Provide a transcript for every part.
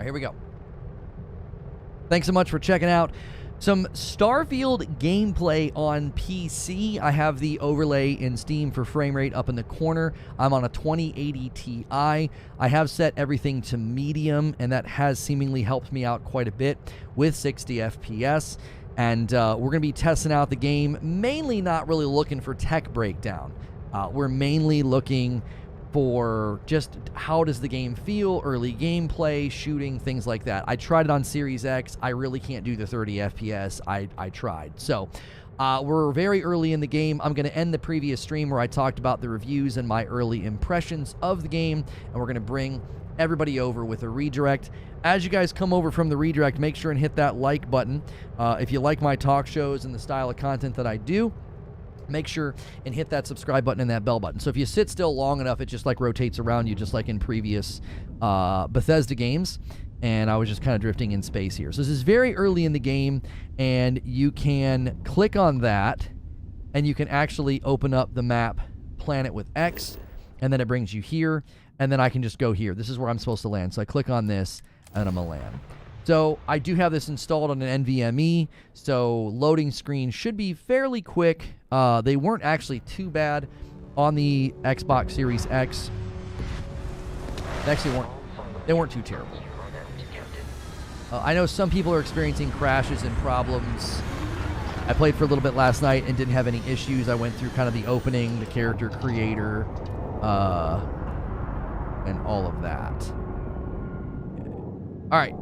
right, here we go. Thanks so much for checking out some Starfield gameplay on PC. I have the overlay in Steam for frame rate up in the corner. I'm on a 2080 Ti. I have set everything to medium, and that has seemingly helped me out quite a bit with 60 FPS. And we're going to be testing out the game, mainly not really looking for tech breakdown. We're mainly looking for just how does the game feel, early gameplay, shooting, things like that. I tried it on Series X. I really can't do the 30 FPS. I tried. So we're very early in the game. I'm going to end the previous stream where I talked about the reviews and my early impressions of the game, and we're going to bring everybody over with a redirect. As you guys come over from the redirect, make sure and hit that like button. If you like my talk shows and the style of content that I do, make sure and hit that subscribe button and that bell button. So if you sit still long enough, it just like rotates around you, just like in previous Bethesda games. And I was just kind of drifting in space here. So this is very early in the game, and you can click on that, and you can actually open up the map Planet with X, and then it brings you here, and then I can just go here. This is where I'm supposed to land. So I click on this, and I'm going to land. So I do have this installed on an NVMe, so loading screen should be fairly quick. They weren't actually too bad on the Xbox Series X. They weren't too terrible. I know some people are experiencing crashes and problems. I played for a little bit last night and didn't have any issues. I went through kind of the opening, the character creator, and all of that. All right.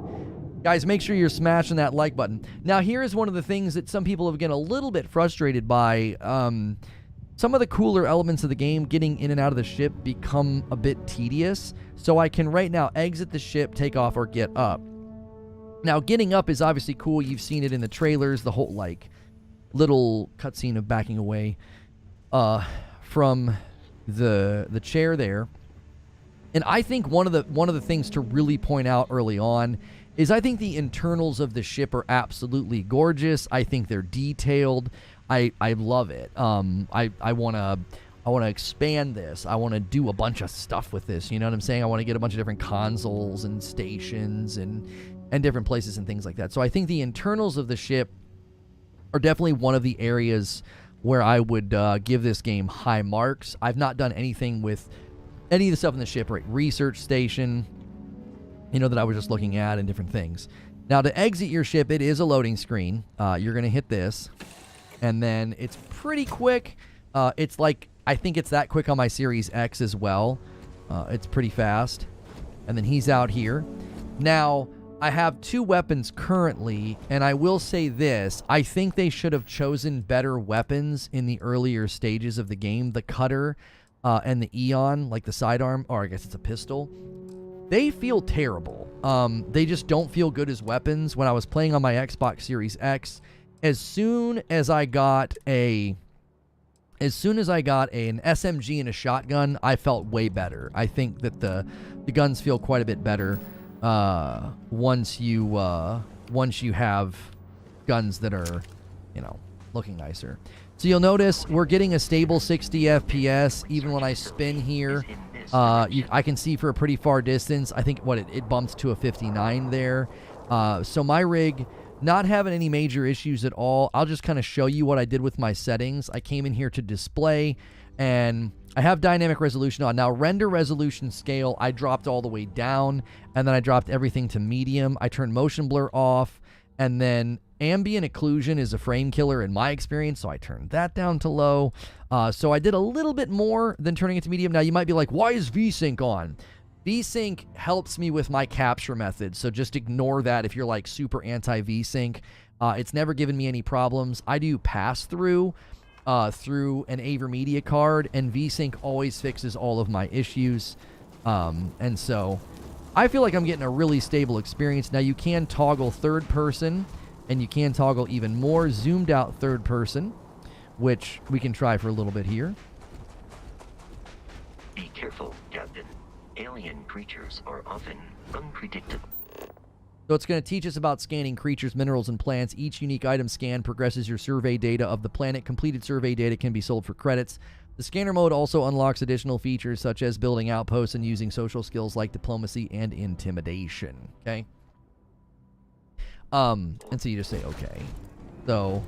Guys, make sure you're smashing that like button. Now, here is one of the things that some people have been a little bit frustrated by. Some of the cooler elements of the game, getting in and out of the ship, become a bit tedious. So I can right now exit the ship, take off, or get up. Now, getting up is obviously cool. You've seen it in the trailers, the whole, like, little cutscene of backing away from the chair there. And I think one of the things to really point out early on is I think the internals of the ship are absolutely gorgeous. I think they're detailed. I love it. I want to expand this. I want to do a bunch of stuff with this. You know what I'm saying? I want to get a bunch of different consoles and stations and different places and things like that. So I think the internals of the ship are definitely one of the areas where I would give this game high marks. I've not done anything with any of the stuff in the ship, right? Research station, you know, that I was just looking at and different things. Now, to exit your ship, it is a loading screen. You're going to hit this, and then it's pretty quick. It's like, I think it's that quick on my Series X as well. It's pretty fast. And then he's out here. Now, I have two weapons currently, and I will say this. I think they should have chosen better weapons in the earlier stages of the game. The cutter and the Eon, like the sidearm, or I guess it's a pistol. They feel terrible. They just don't feel good as weapons. When I was playing on my Xbox Series X, as soon as I got an SMG and a shotgun, I felt way better. I think that the guns feel quite a bit better once you have guns that are, you know, looking nicer. So you'll notice we're getting a stable 60 FPS even when I spin here. I can see for a pretty far distance. I think it bumped to a 59 there. So my rig not having any major issues at all. I'll just kind of show you what I did with my settings. I came in here to display, and I have dynamic resolution on. Now, render resolution scale, I dropped all the way down, and then I dropped everything to medium. I turned motion blur off, and then ambient occlusion is a frame killer in my experience, so I turned that down to low. So I did a little bit more than turning it to medium. Now, you might be like, why is VSync on? VSync helps me with my capture method, so just ignore that if you're like super anti-VSync. It's never given me any problems. I do pass-through through an AverMedia card, and VSync always fixes all of my issues. And so I feel like I'm getting a really stable experience. Now, you can toggle third person, and you can toggle even more zoomed out third person, which we can try for a little bit here. Be careful, Captain. Alien creatures are often unpredictable. So it's going to teach us about scanning creatures, minerals, and plants. Each unique item scanned progresses your survey data of the planet. Completed survey data can be sold for credits. The scanner mode also unlocks additional features such as building outposts and using social skills like diplomacy and intimidation. Okay. And so you just say okay. So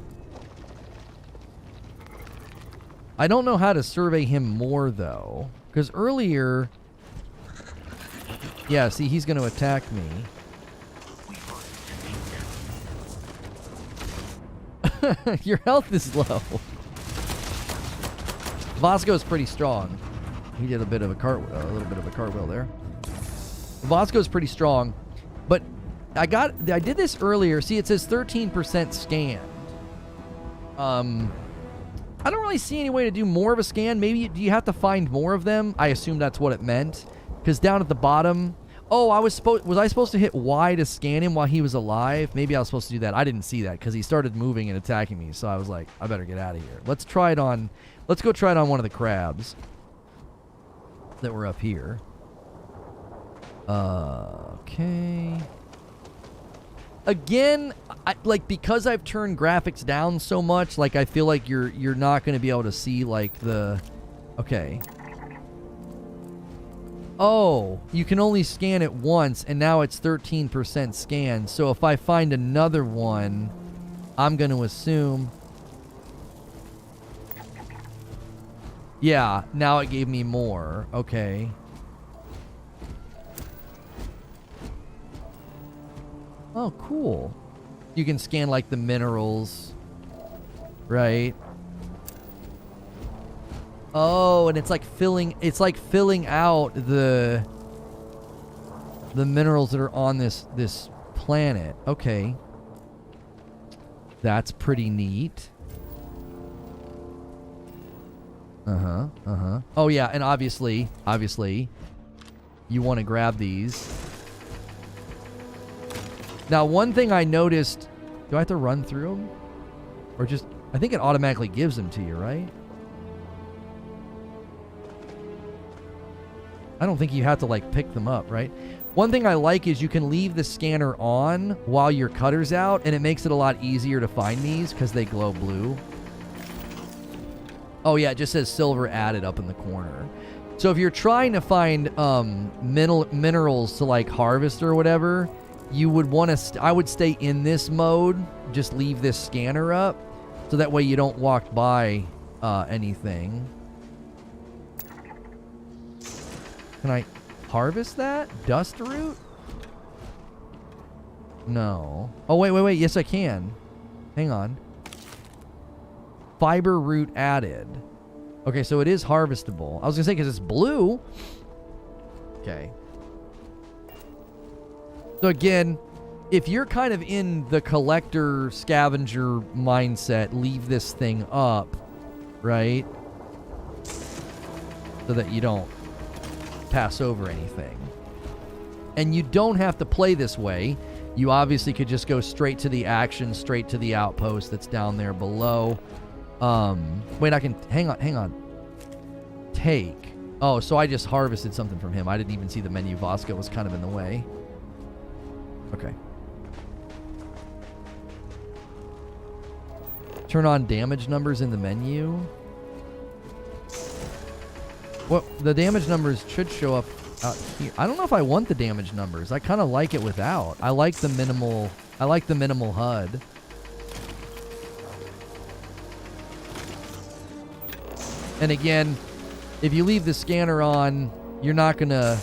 I don't know how to survey him more though, because earlier, yeah, see, he's going to attack me. Your health is low. Vasco's pretty strong. He did a little bit of a cartwheel there. Vasco's pretty strong, but I did this earlier. See, it says 13% scanned. I don't really see any way to do more of a scan. Maybe do you have to find more of them? I assume that's what it meant, because down at the bottom. Oh, was I supposed to hit Y to scan him while he was alive? Maybe I was supposed to do that. I didn't see that because he started moving and attacking me. So I was like, I better get out of here. Let's try it on. Let's go try it on one of the crabs that were up here. Okay. Again, because I've turned graphics down so much, like I feel like you're not going to be able to see like the. Okay. Oh, you can only scan it once, and now it's 13% scanned. So if I find another one, I'm going to assume... Yeah, now it gave me more. Okay. Oh, cool. You can scan, like, the minerals. Right? Oh, and it's like filling out the minerals that are on this planet. Okay. That's pretty neat. Oh yeah, and obviously you want to grab these. Now, one thing I noticed, do I have to run through them? Or just, I think it automatically gives them to you, right? I don't think you have to, like, pick them up, right? One thing I like is you can leave the scanner on while your cutter's out, and it makes it a lot easier to find these because they glow blue. Oh, yeah, it just says silver added up in the corner. So if you're trying to find minerals to, like, harvest or whatever, you would want to... I would stay in this mode, just leave this scanner up, so that way you don't walk by anything. Can I harvest that? Dust root? No. Oh, wait. Yes, I can. Hang on. Fiber root added. Okay, so it is harvestable. I was going to say because it's blue. Okay. So again, if you're kind of in the collector scavenger mindset, leave this thing up, right? So that you don't pass over anything. And you don't have to play this way. You obviously could just go straight to the action, straight to the outpost that's down there below. Wait, I can... Hang on. Take. Oh, so I just harvested something from him. I didn't even see the menu. Vasco was kind of in the way. Okay. Turn on damage numbers in the menu. Well, the damage numbers should show up out here. I don't know if I want the damage numbers. I kind of like it without. I like the minimal HUD. And again, if you leave the scanner on, you're not gonna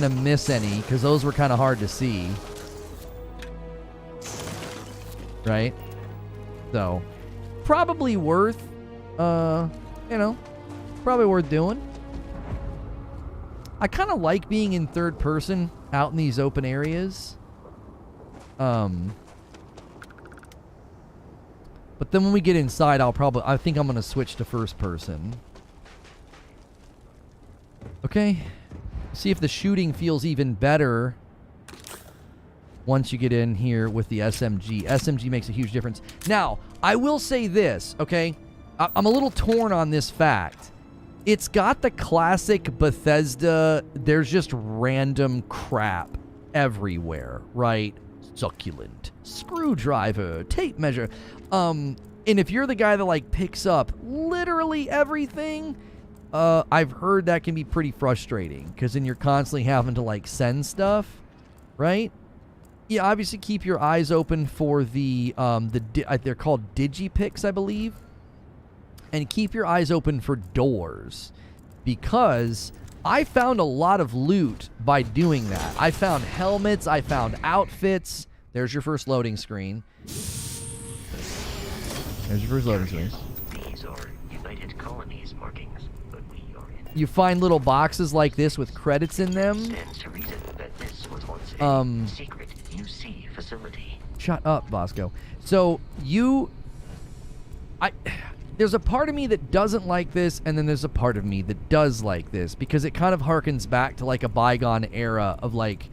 miss any, because those were kind of hard to see. Right? So, probably worth, probably worth doing. I kind of like being in third person out in these open areas. But then when we get inside, I think I'm going to switch to first person. Okay. See if the shooting feels even better once you get in here with the SMG. SMG makes a huge difference. Now, I will say this, okay? I'm a little torn on this fact. It's got the classic Bethesda, there's just random crap everywhere, right? Succulent, screwdriver, tape measure. And if you're the guy that like picks up literally everything, I've heard that can be pretty frustrating because then you're constantly having to like send stuff, right? Yeah, obviously keep your eyes open for the they're called digipicks, I believe, and keep your eyes open for doors because I found a lot of loot by doing that. I found helmets, I found outfits. There's your first loading screen. There's your first loading screen. These are United Colonies markings, but we are in. You find little boxes like this with credits in them. Stands to reason that this was once a secret UC facility. Shut up, Bosco. So there's a part of me that doesn't like this, and then there's a part of me that does like this because it kind of harkens back to like a bygone era of like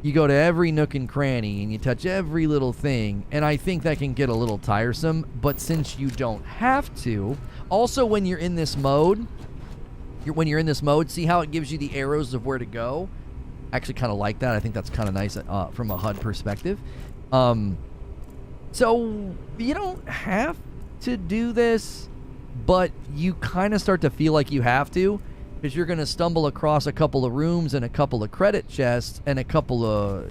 you go to every nook and cranny and you touch every little thing, and I think that can get a little tiresome. But since you don't have to, also when you're in this mode, see how it gives you the arrows of where to go? I actually kind of like that. I think that's kind of nice from a HUD perspective. So you don't have to do this, but you kind of start to feel like you have to because you're going to stumble across a couple of rooms and a couple of credit chests and a couple of,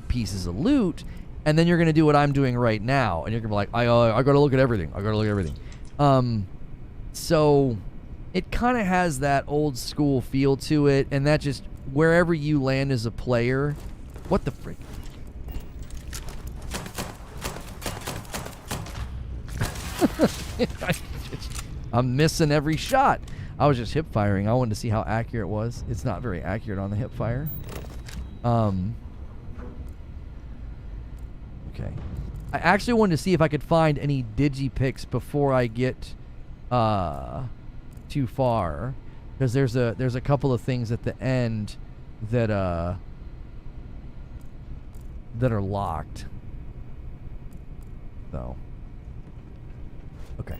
pieces of loot, and then you're going to do what I'm doing right now, and you're going to be like, I got to look at everything. So it kind of has that old school feel to it, and that just, wherever you land as a player, what the frick? I'm missing every shot. I was just hip firing. I wanted to see how accurate it was. It's not very accurate on the hip fire. Okay. I actually wanted to see if I could find any digipicks before I get too far, because there's a couple of things at the end that are locked. So. Okay.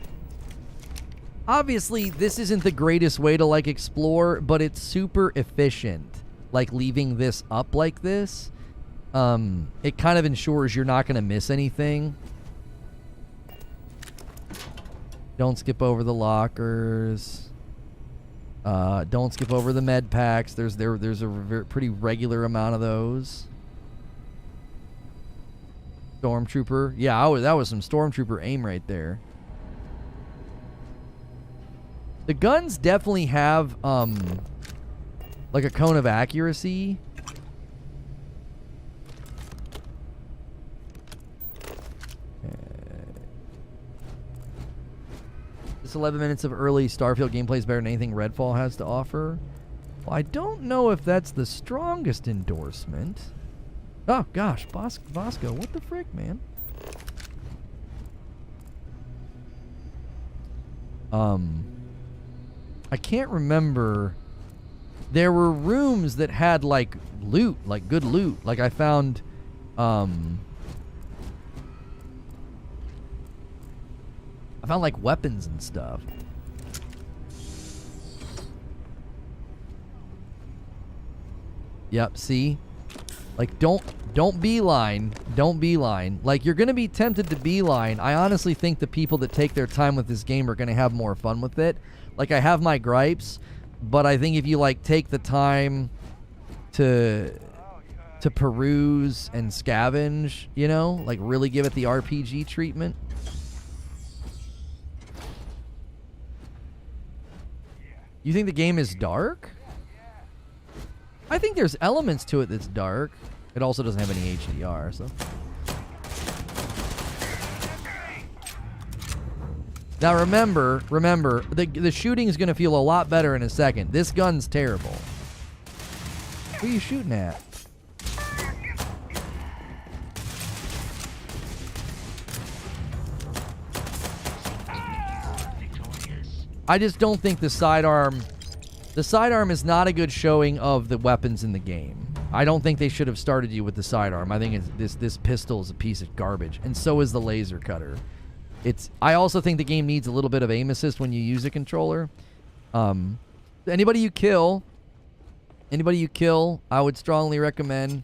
Obviously, this isn't the greatest way to, like, explore, but it's super efficient, like, leaving this up like this. It kind of ensures you're not going to miss anything. Don't skip over the lockers. Don't skip over the med packs. There's a pretty regular amount of those. Stormtrooper. Yeah, that was some Stormtrooper aim right there. The guns definitely have, like a cone of accuracy. This 11 minutes of early Starfield gameplay is better than anything Redfall has to offer. Well, I don't know if that's the strongest endorsement. Oh, gosh, Bosco, what the frick, man? I can't remember. There were rooms that had like loot, like good loot. Like I found like weapons and stuff. Yep, see? Like don't beeline. Don't beeline. Like you're going to be tempted to beeline. I honestly think the people that take their time with this game are going to have more fun with it. Like, I have my gripes, but I think if you, like, take the time to peruse and scavenge, like, really give it the RPG treatment. You think the game is dark? I think there's elements to it that's dark. It also doesn't have any HDR, so... Now remember, the shooting is going to feel a lot better in a second. This gun's terrible. Who are you shooting at? I just don't think the sidearm is not a good showing of the weapons in the game. I don't think they should have started you with the sidearm. I think this pistol is a piece of garbage, and so is the laser cutter. I also think the game needs a little bit of aim assist when you use a controller. Anybody you kill, I would strongly recommend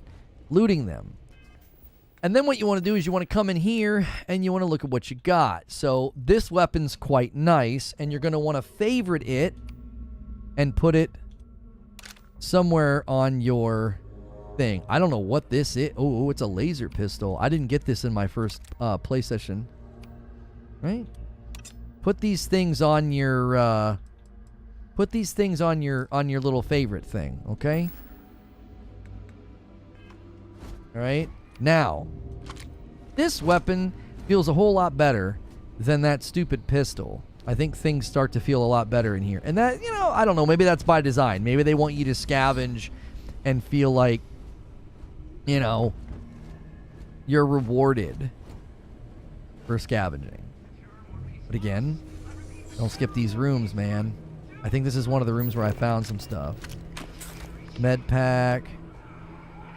looting them. And then what you want to do is you want to come in here and you want to look at what you got. So this weapon's quite nice, and you're going to want to favorite it and put it somewhere on your thing. I don't know what this is. Oh, it's a laser pistol. I didn't get this in my first play session. Right? Put these things on your little favorite thing, okay? All right. Now, this weapon feels a whole lot better than that stupid pistol. I think things start to feel a lot better in here. And that, I don't know, maybe that's by design. Maybe they want you to scavenge and feel like, you're rewarded for scavenging. But again, don't skip these rooms, man. I think this is one of the rooms where I found some stuff. Med pack.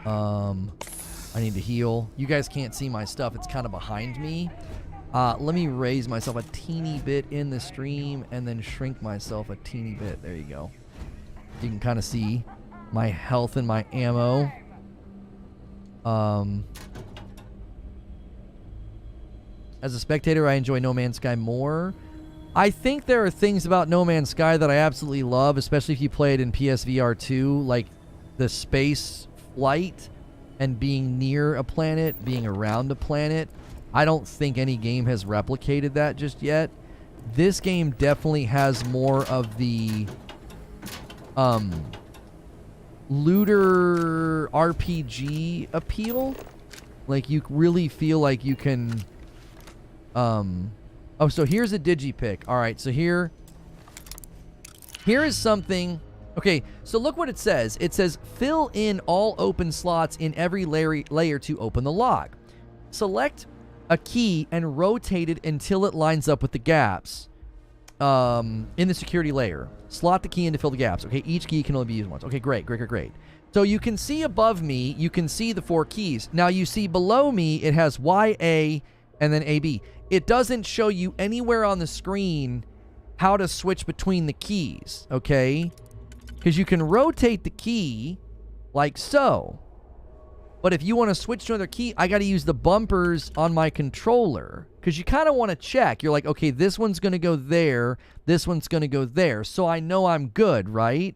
I need to heal. You guys can't see my stuff. It's kind of behind me. Let me raise myself a teeny bit in the stream and then shrink myself a teeny bit. There you go. You can kind of see my health and my ammo. As a spectator, I enjoy No Man's Sky more. I think there are things about No Man's Sky that I absolutely love, especially if you play it in PSVR 2, like the space flight and being near a planet, being around a planet. I don't think any game has replicated that just yet. This game definitely has more of the looter RPG appeal. Like, you really feel like you can oh, so here's a digipick. All right, so here is something. Okay, so look what it says. It says fill in all open slots in every layer to open the lock. Select a key and rotate it until it lines up with the gaps in the security layer. Slot the key in to fill the gaps. Okay, each key can only be used once. Okay, great. So you can see above me, you can see the 4 keys. Now you see below me, it has Y, A, and then AB. It doesn't show you anywhere on the screen how to switch between the keys, okay? Because you can rotate the key like so. But if you want to switch to another key, I got to use the bumpers on my controller. Because you kind of want to check. You're like, okay, this one's going to go there. This one's going to go there. So I know I'm good, right?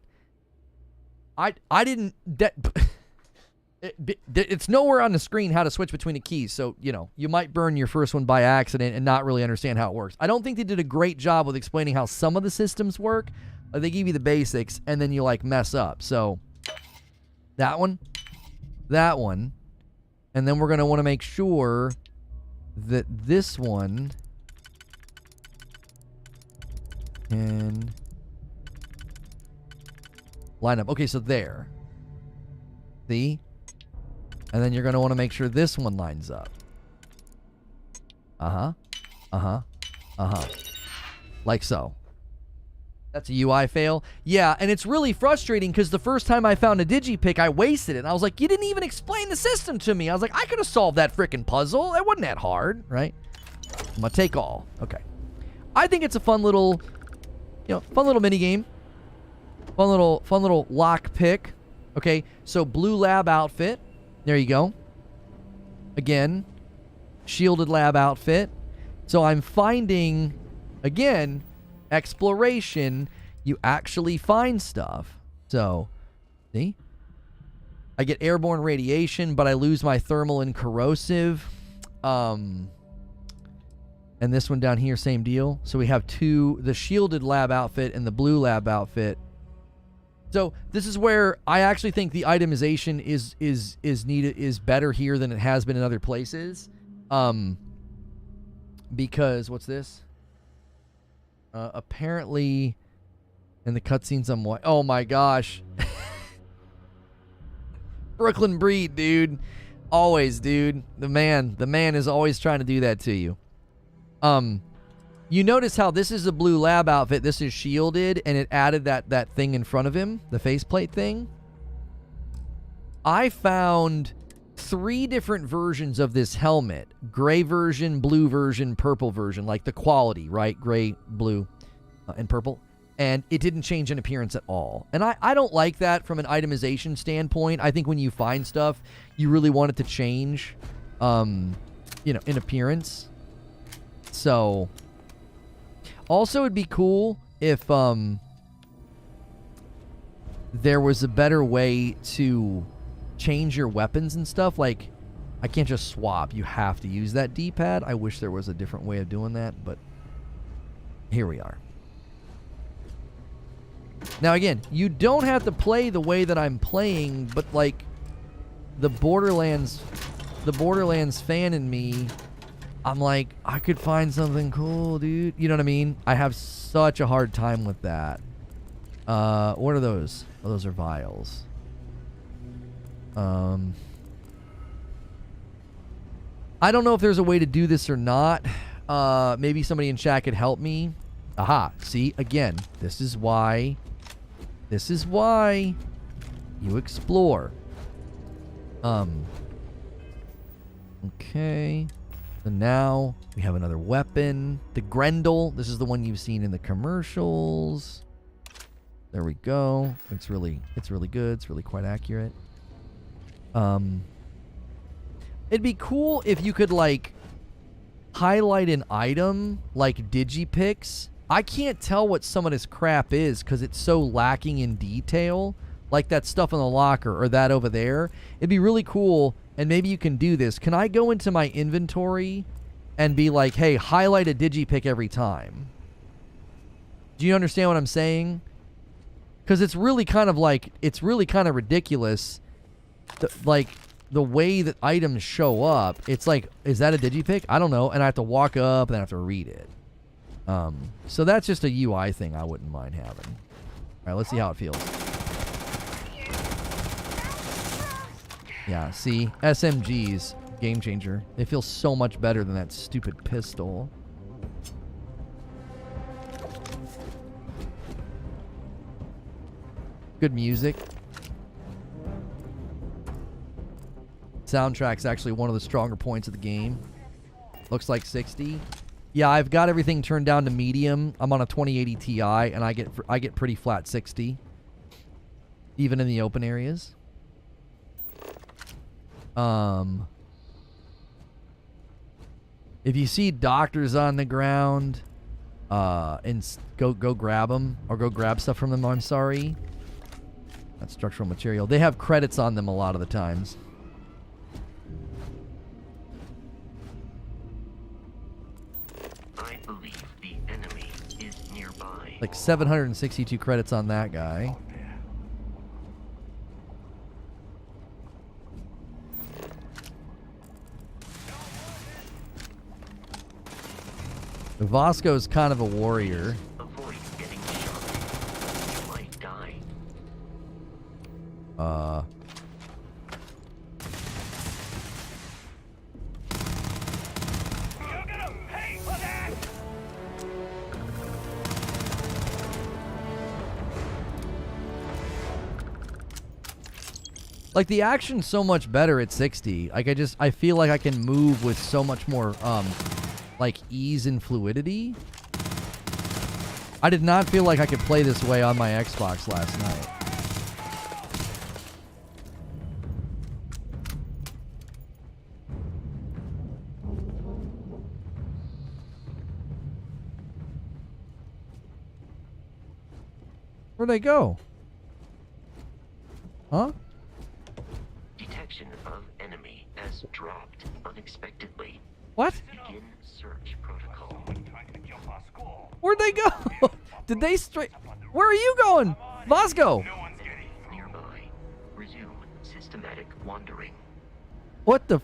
I didn't... It's nowhere on the screen how to switch between the keys. So, you might burn your first one by accident and not really understand how it works. I don't think they did a great job with explaining how some of the systems work. They give you the basics, and then you, mess up. So, that one, and then we're going to want to make sure that this one can line up. Okay, so there. See? And then you're going to want to make sure this one lines up. Like so. That's a UI fail. Yeah, and it's really frustrating because the first time I found a digipick, I wasted it. And I was like, you didn't even explain the system to me. I was like, I could have solved that freaking puzzle. It wasn't that hard, right? I'm going to take all. Okay. I think it's a fun little, fun little mini game. Fun little lock pick. Okay, so blue lab outfit. There you go. Again, shielded lab outfit. So I'm finding, again, exploration. You actually find stuff. So, see? I get airborne radiation, but I lose my thermal and corrosive. And this one down here, same deal. So we have the shielded lab outfit and the blue lab outfit. So this is where I actually think the itemization is better here than it has been in other places. Because what's this? Apparently in the cutscenes I'm oh my gosh. Brooklyn Breed, dude. Always, dude. The man is always trying to do that to you. You notice how this is a blue lab outfit, this is shielded, and it added that thing in front of him, the faceplate thing. I found 3 different versions of this helmet. Gray version, blue version, purple version, like the quality, right? Gray, blue, and purple. And it didn't change in appearance at all. And I don't like that from an itemization standpoint. I think when you find stuff, you really want it to change. you know, in appearance. So, also it'd be cool if there was a better way to change your weapons and stuff. Like, I can't just swap. You have to use that D-pad. I wish there was a different way of doing that, but here we are. Now, again, you don't have to play the way that I'm playing, but, like, the Borderlands fan in me, I'm like, I could find something cool, dude. You know what I mean? I have such a hard time with that. What are those? Oh, those are vials. I don't know if there's a way to do this or not. Maybe somebody in chat could help me. Aha. See, again, this is why you explore. Okay. So now we have another weapon. The Grendel. This is the one you've seen in the commercials. There we go. It's really good. It's really quite accurate. It'd be cool if you could, like, highlight an item like Digipix. I can't tell what some of this crap is because it's so lacking in detail. Like that stuff in the locker or that over there. It'd be really cool, and maybe you can do this. Can I go into my inventory and be like, hey, highlight a Digipick every time? Do you understand what I'm saying? Because it's really kind of like, it's really kind of ridiculous. Like, the way that items show up, it's like, is that a Digipick? I don't know. And I have to walk up and I have to read it. So that's just a UI thing I wouldn't mind having. All right, let's see how it feels. Yeah, see? SMGs, game changer. They feel so much better than that stupid pistol. Good music. Soundtrack's actually one of the stronger points of the game. Looks like 60. Yeah, I've got everything turned down to medium. I'm on a 2080 Ti, and I get pretty flat 60, even in the open areas. If you see doctors on the ground, and go grab them or go grab stuff from them. I'm sorry. That's structural material. They have credits on them a lot of the times. I believe the enemy is nearby. Like 762 credits on that guy. Vasco's kind of a warrior. Avoid getting shot. You might die. You're gonna pay for that! Like, the action's so much better at 60. Like, I feel like I can move with so much more, like, ease and fluidity. I did not feel like I could play this way on my Xbox last night. Where'd they go? Huh? Detection of enemy has dropped unexpectedly. What? Begin search protocol. Where'd they go? Did they straight... Where are you going? Vasco! Nearby. Resume systematic wandering. What the...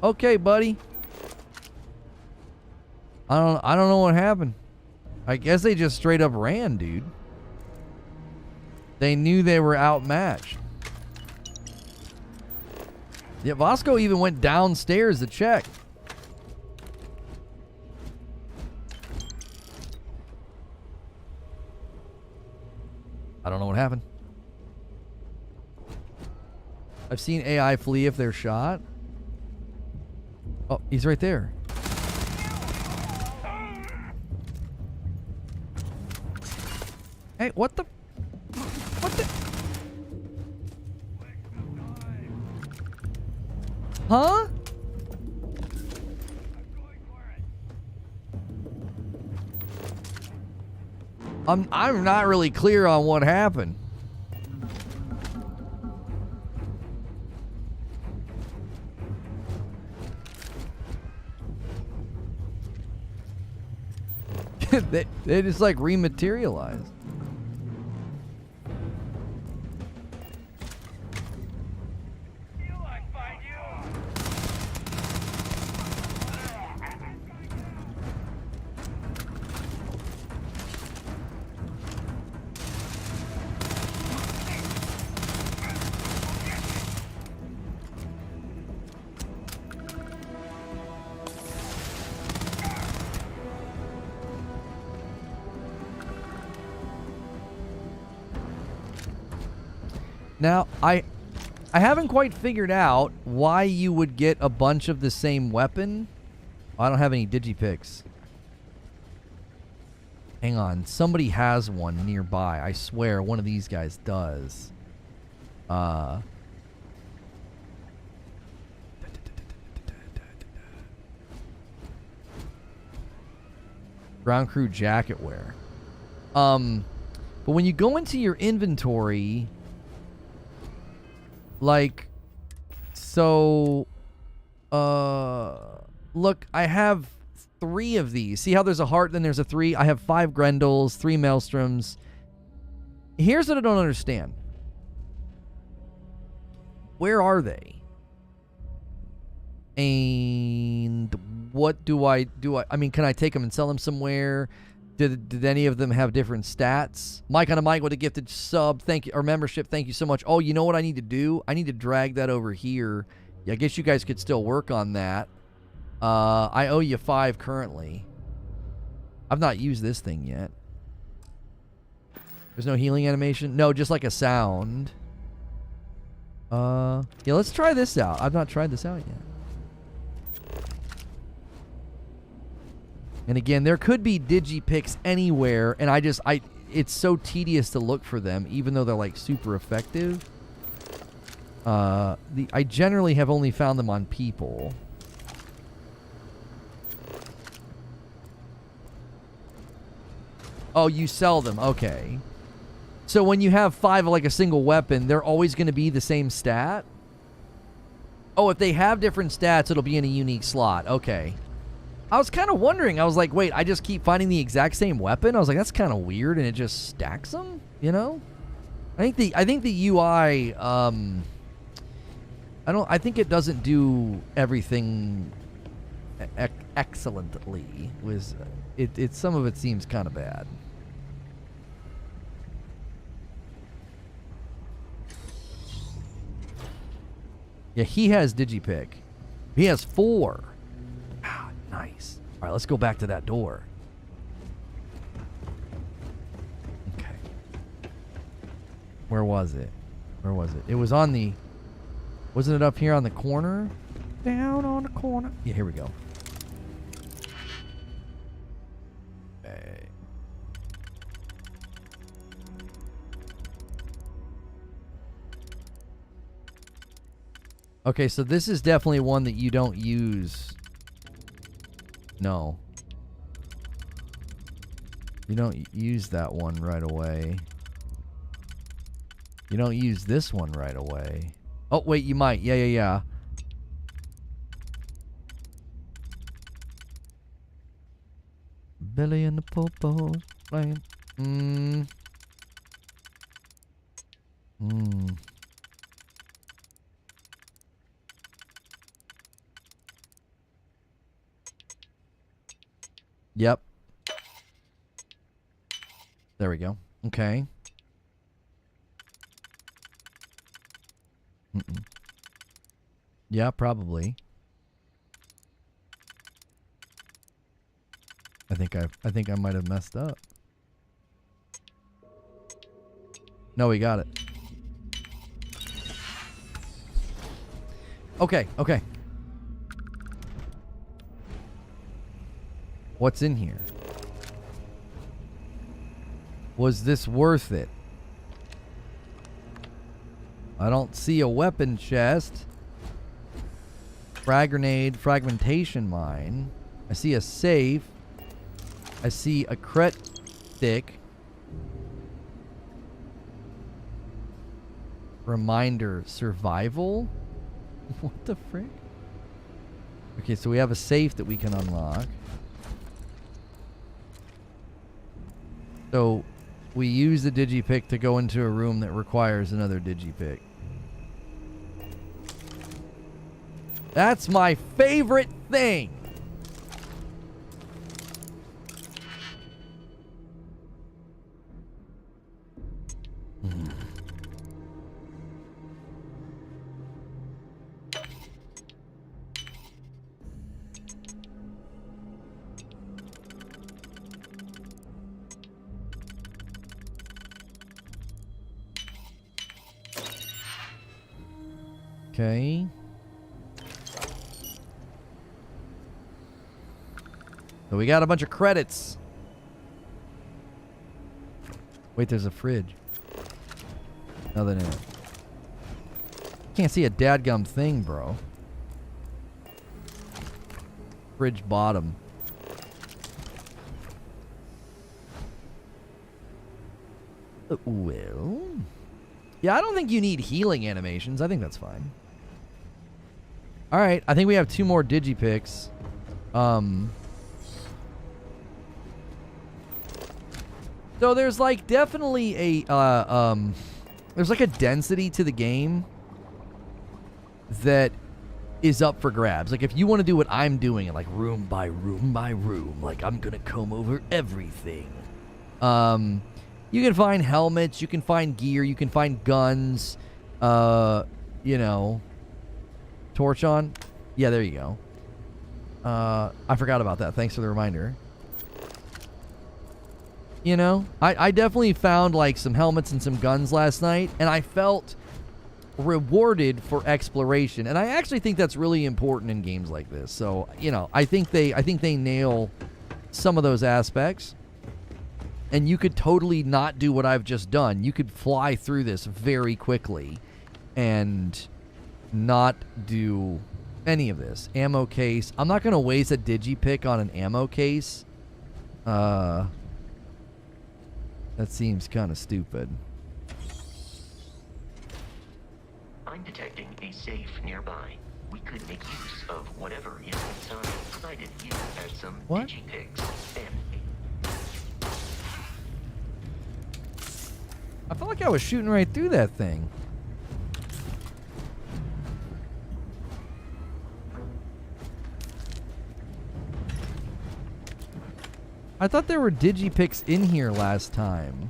Okay, buddy. I don't know what happened. I guess they just straight up ran, dude. They knew they were outmatched. Yeah, Vasco even went downstairs to check. I don't know what happened. I've seen AI flee if they're shot. Oh, he's right there. Hey, what the... What the... Huh? I'm not really clear on what happened. they just like rematerialized. Now, I haven't quite figured out why you would get a bunch of the same weapon. Oh, I don't have any digipicks. Hang on. Somebody has one nearby. I swear one of these guys does. Ground crew jacket wear. But when you go into your inventory... Like, so, look, I have 3 of these. See how there's a heart, then there's a 3? I have 5 Grendels, 3 Maelstroms. Here's what I don't understand. Where are they? And what do I mean, can I take them and sell them somewhere? Did any of them have different stats? Mike on a mic with a gifted sub, thank you, or membership, thank you so much. Oh, you know what I need to do? I need to drag that over here. Yeah, I guess you guys could still work on that. I owe you 5 currently. I've not used this thing yet. There's no healing animation? No, just like a sound. Yeah, let's try this out. I've not tried this out yet. And again, there could be digipicks anywhere, and it's so tedious to look for them, even though they're like super effective. I generally have only found them on people. Oh, you sell them. Okay. So when you have 5 of like a single weapon, they're always going to be the same stat? Oh, if they have different stats, it'll be in a unique slot. Okay. I was kind of wondering. I was like, wait, I just keep finding the exact same weapon? I was like, that's kind of weird, and it just stacks them, you know? I think the UI, I think it doesn't do everything excellently. Some of it seems kind of bad. Yeah, he has digipick. He has 4. Ah, nice. All right, let's go back to that door. Okay. Where was it? Where was it? It was on the... Wasn't it up here on the corner? Down on the corner. Yeah, here we go. Okay. Okay, so this is definitely one that you don't use. No. You don't use that one right away. You don't use this one right away. Oh, wait, you might. Yeah. Billy and the Popo playing. Yep. There we go. Okay. Yeah, probably. I think I might have messed up. No, we got it. Okay. What's in here? Was this worth it? I don't see a weapon chest. Frag grenade, fragmentation mine. I see a safe. I see a cret stick. Reminder, survival? What the frick? Okay, so we have a safe that we can unlock. So we use the digipick to go into a room that requires another digipick. That's my favorite thing. Okay. So we got a bunch of credits. Wait, there's a fridge. Nothing in it. Can't see a dadgum thing, bro. Fridge bottom. Well... yeah, I don't think you need healing animations. I think that's fine. Alright, I think we have 2 more digipicks. So there's like definitely a there's like a density to the game that is up for grabs. Like if you want to do what I'm doing, and like room by room by room, like I'm gonna comb over everything. You can find helmets, you can find gear, you can find guns, you know, torch on. Yeah, there you go. I forgot about that. Thanks for the reminder. You know, I definitely found like some helmets and some guns last night, and I felt rewarded for exploration. And I actually think that's really important in games like this. So, you know, I think they nail some of those aspects. And you could totally not do what I've just done. You could fly through this very quickly and not do any of this. Ammo case. I'm not going to waste a digipick on an ammo case. That seems kind of stupid. I'm detecting a safe nearby. We could make use of whatever is inside, provided you have some What? digipicks and I felt like I was shooting right through that thing. I thought there were digipicks in here last time.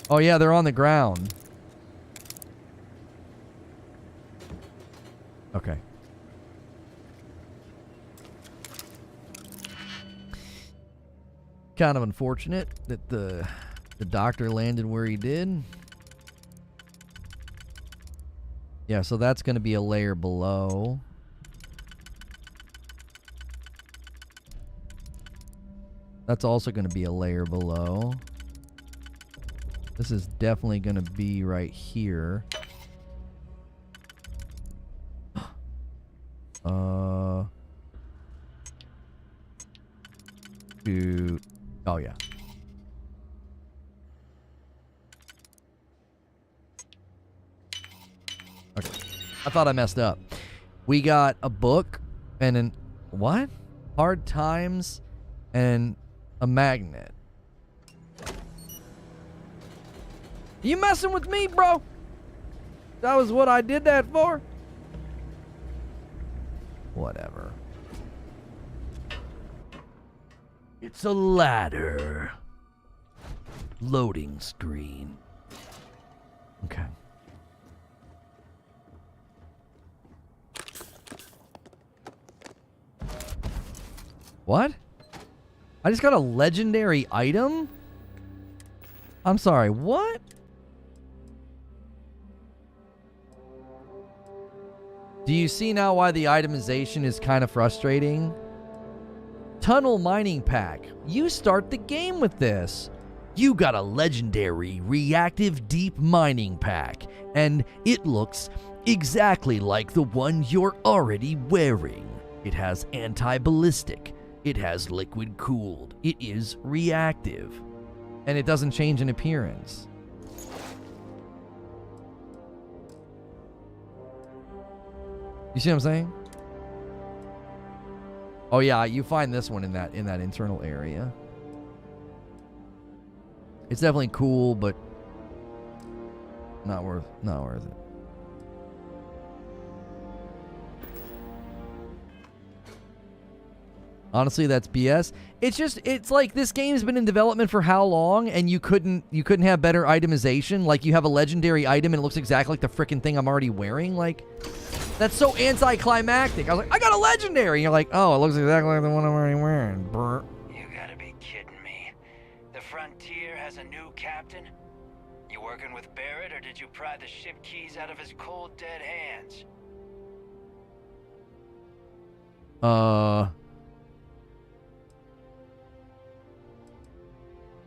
Oh yeah, they're on the ground. Okay. Kind of unfortunate that the doctor landed where he did. Yeah, so that's going to be a layer below. That's also going to be a layer below. This is definitely going to be right here. Oh, yeah. Okay. I thought I messed up. We got a book and an... what? Hard Times and a magnet. You messing with me, bro? That was what I did that for? Whatever. It's a ladder. Loading screen. Okay. What? I just got a legendary item? I'm sorry, what? Do you see now why the itemization is kind of frustrating? Tunnel mining pack. You start the game with this. You got a legendary reactive deep mining pack, and it looks exactly like the one you're already wearing. It has anti-ballistic. It has liquid cooled. It is reactive. and it doesn't change in appearance. You see what I'm saying? Oh yeah, you find this one in that internal area. It's definitely cool, but not worth it. Honestly, that's BS. It's like this game's been in development for how long, and you couldn't have better itemization. Like, you have a legendary item and it looks exactly like the freaking thing I'm already wearing. Like, that's so anticlimactic. I was like, I got a legendary. And you're like, oh, it looks exactly like the one I'm already wearing. Brr. You gotta be kidding me. The Frontier has a new captain? You working with Barrett, or did you pry the ship keys out of his cold, dead hands?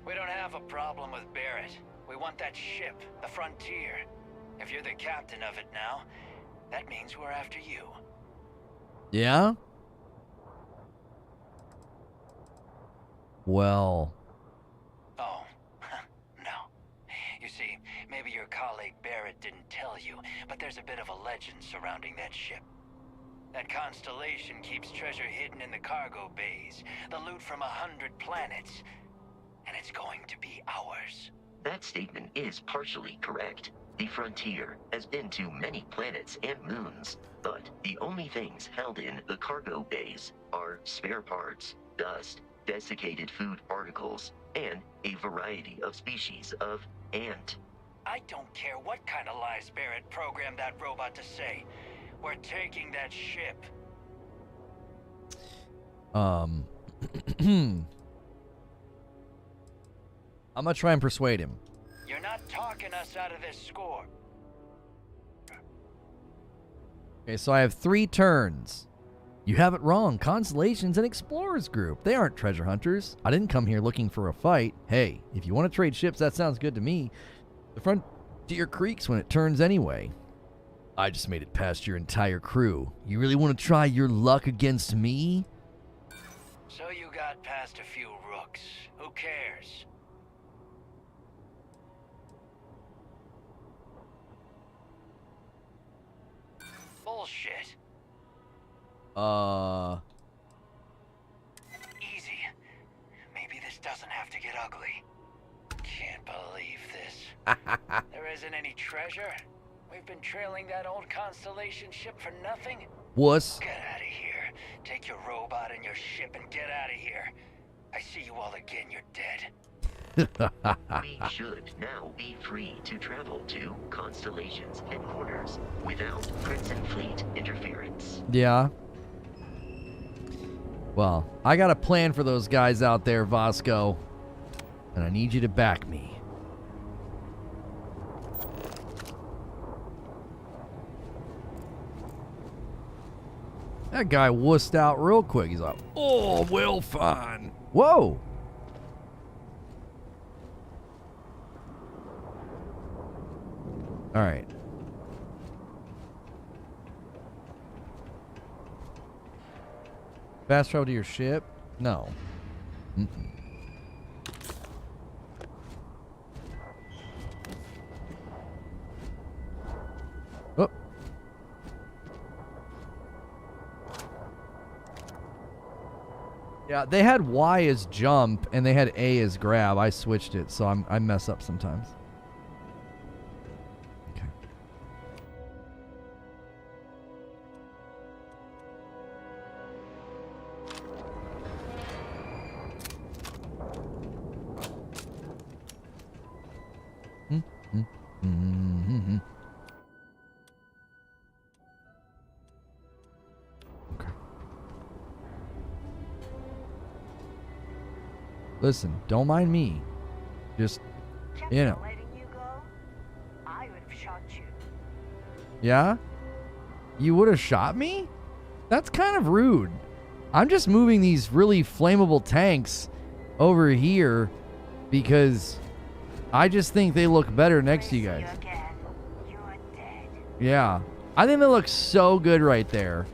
We don't have a problem with Barrett. We want that ship, the Frontier. If you're the captain of it now, that means we're after you. Yeah? Well. Oh, no. You see, maybe your colleague Barrett didn't tell you, but there's a bit of a legend surrounding that ship. That Constellation keeps treasure hidden in the cargo bays, the loot from 100 planets, and it's going to be ours. That statement is partially correct. The Frontier has been to many planets and moons, but the only things held in the cargo bays are spare parts, dust, desiccated food particles, and a variety of species of ant. I don't care what kind of lies Barrett programmed that robot to say. We're taking that ship. I'm gonna try and persuade him. You're not talking us out of this score. Okay, so I have 3 turns. You have it wrong. Constellation's an explorers group. They aren't treasure hunters. I didn't come here looking for a fight. Hey, if you want to trade ships, that sounds good to me. The Frontier creaks when it turns anyway. I just made it past your entire crew. You really want to try your luck against me? So you got past a few rooks. Who cares? Bullshit. Easy. Maybe this doesn't have to get ugly. Can't believe this. There isn't any treasure? We've been trailing that old Constellation ship for nothing? Wuss. Get out of here. Take your robot and your ship and get out of here. I see you all again, you're dead. We should now be free to travel to Constellation's headquarters without Crimson Fleet interference. Yeah. Well, I got a plan for those guys out there, Vasco. And I need you to back me. That guy wussed out real quick. He's like, oh, well, fine. Whoa. All right. Fast travel to your ship? No. Mm-mm. Oh. Yeah, they had Y as jump and they had A as grab. I switched it, so I mess up sometimes. Okay. Mm-hmm. Okay. Listen, don't mind me. Just, you know. Letting you go, I would have shot you. Yeah? You would have shot me? That's kind of rude. I'm just moving these really flammable tanks over here because I just think they look better next to you guys. Again. You're dead. Yeah. I think they look so good right there.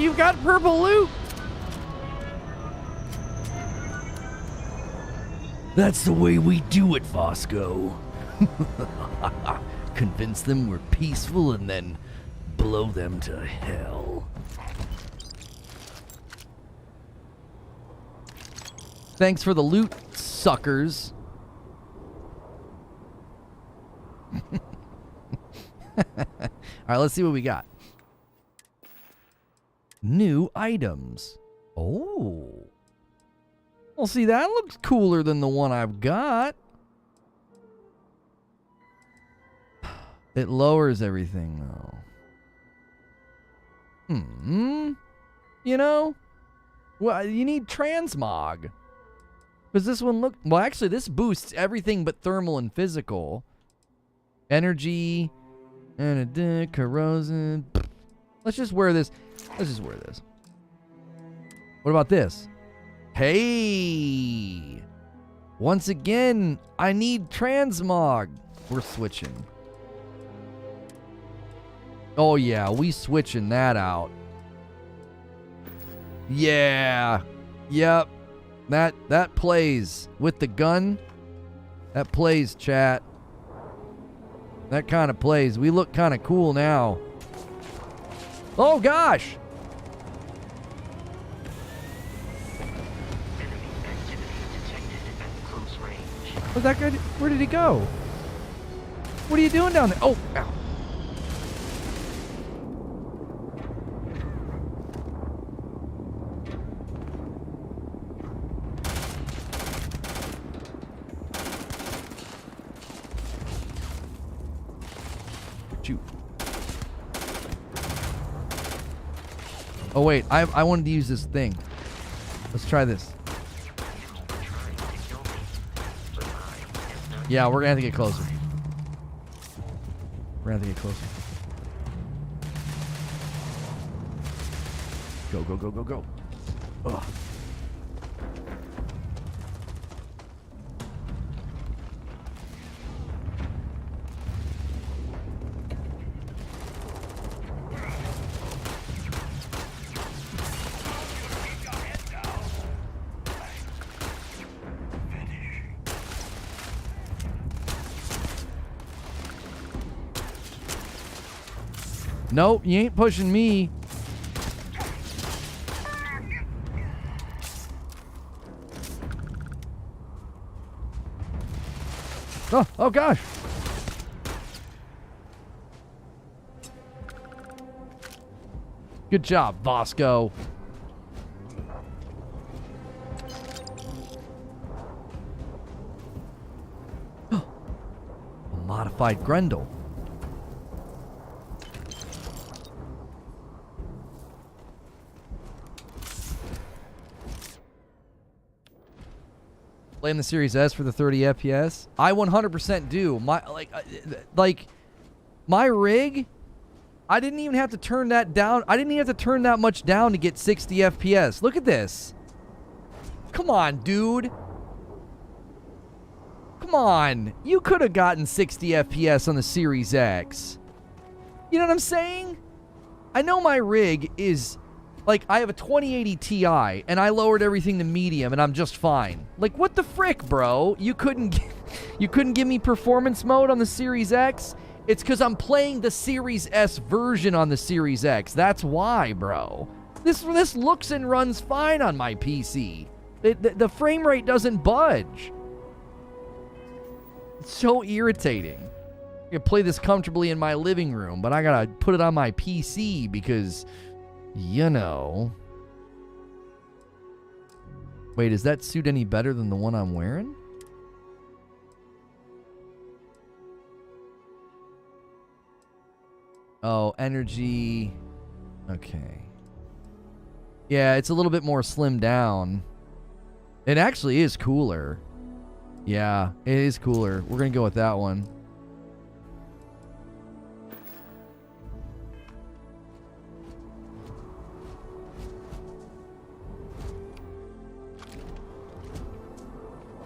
you've got purple loot. That's the way we do it, Vasco. Convince them we're peaceful and then blow them to hell. Thanks for the loot, suckers. Alright, let's see what we got. New items. Oh. Well, see, that looks cooler than the one I've got. It lowers everything, though. You know? Well, you need transmog. Does this one look... Well, actually, this boosts everything but thermal and physical. Energy. And corrosion. Let's just wear this. Let's just wear this. What about this? Hey! Once again, I need transmog. We're switching. Oh, yeah, we switching that out. Yeah. Yep. That plays. With the gun, that plays, chat. That kind of plays. We look kind of cool now. Oh, gosh! Where'd that guy? Where did he go? What are you doing down there? Oh, ow. Shoot. Oh wait, I wanted to use this thing. Let's try this. Yeah, we're gonna have to get closer. We're gonna have to get closer. Go, go, go, go, go. Ugh. Nope, you ain't pushing me. Oh gosh. Good job, Vasco. A modified Grendel. Playing the Series S for the 30 FPS. I 100% do. My rig, I didn't even have to turn that down. I didn't even have to turn that much down to get 60 FPS. Look at this. Come on, dude. Come on. You could have gotten 60 FPS on the Series X. You know what I'm saying? I know my rig is... Like, I have a 2080 Ti, and I lowered everything to medium, and I'm just fine. Like, what the frick, bro? You couldn't give me performance mode on the Series X? It's because I'm playing the Series S version on the Series X. That's why, bro. This looks and runs fine on my PC. The frame rate doesn't budge. It's so irritating. I can play this comfortably in my living room, but I gotta put it on my PC because... You know. Wait, is that suit any better than the one I'm wearing? Oh, energy. Okay. Yeah, it's a little bit more slimmed down. It actually is cooler. Yeah, it is cooler. We're going to go with that one.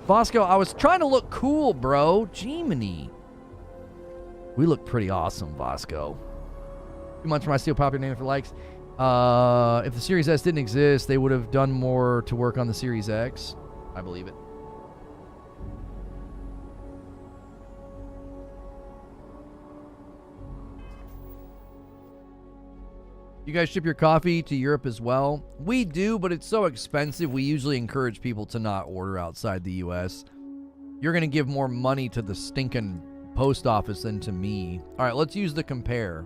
Bosco, I was trying to look cool, bro. Jiminy. We look pretty awesome, Bosco. Too much for my steel pop your name for likes. If the Series S didn't exist, they would have done more to work on the Series X. I believe it. You guys ship your coffee to Europe as well? We do, but it's so expensive. We usually encourage people to not order outside the U.S. You're going to give more money to the stinking post office than to me. All right, let's use the compare.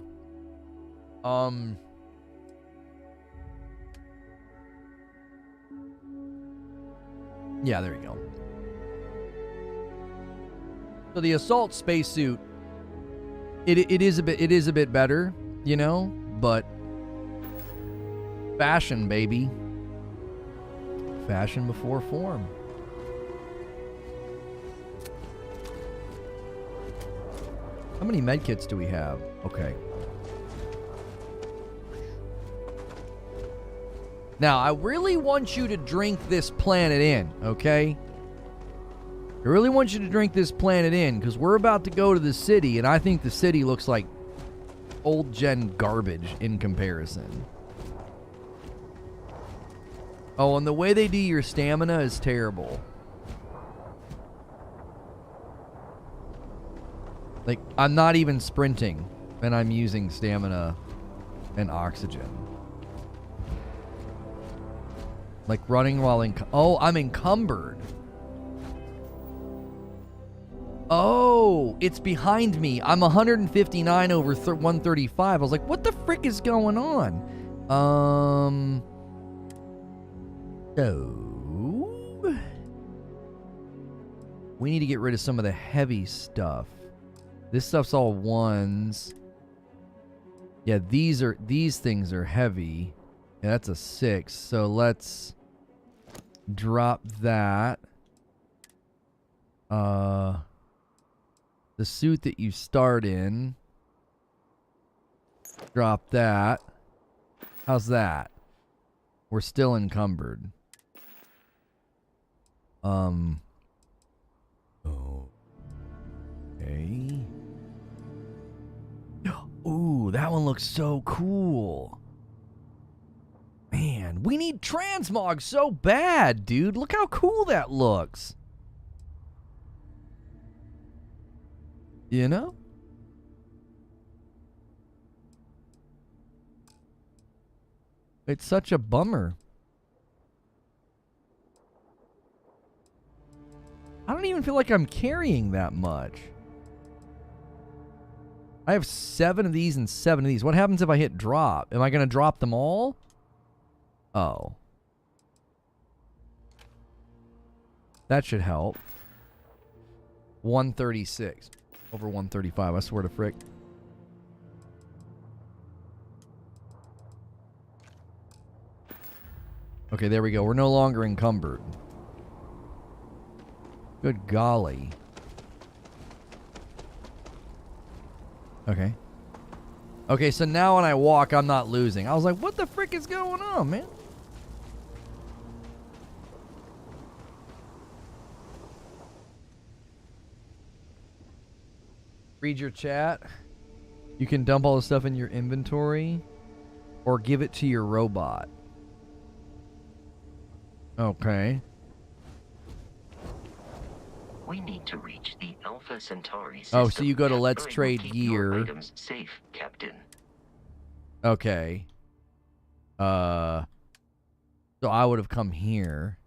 Yeah, there you go. So the assault spacesuit, it is a bit better, you know, but fashion, baby. Fashion before form. How many medkits do we have? Okay. Now, I really want you to drink this planet in, okay? I really want you to drink this planet in, because we're about to go to the city, and I think the city looks like old-gen garbage in comparison. Oh, and the way they do your stamina is terrible. Like, I'm not even sprinting, and I'm using stamina and oxygen. Like running while oh, I'm encumbered. Oh, it's behind me. I'm 159 over 135. I was like, what the frick is going on? So we need to get rid of some of the heavy stuff. This stuff's all ones. Yeah, these things are heavy. Yeah, that's a 6. So let's drop that. The suit that you start in. Drop that. How's that? We're still encumbered. Okay. Ooh, that one looks so cool. Man, we need transmog so bad, dude. Look how cool that looks. You know? It's such a bummer. I don't even feel like I'm carrying that much. I have 7 of these and 7 of these. What happens if I hit drop? Am I going to drop them all? Oh. That should help. 136 over 135. I swear to frick. Okay, there we go. We're no longer encumbered. Good golly. Okay. Okay, so now when I walk, I'm not losing. I was like, what the frick is going on, man? Read your chat. You can dump all the stuff in your inventory or give it to your robot. Okay. We need to reach the Alpha Centauri system. Oh, so you go to Let's I will Trade keep your Gear. items safe, Captain. Okay. So I would have come here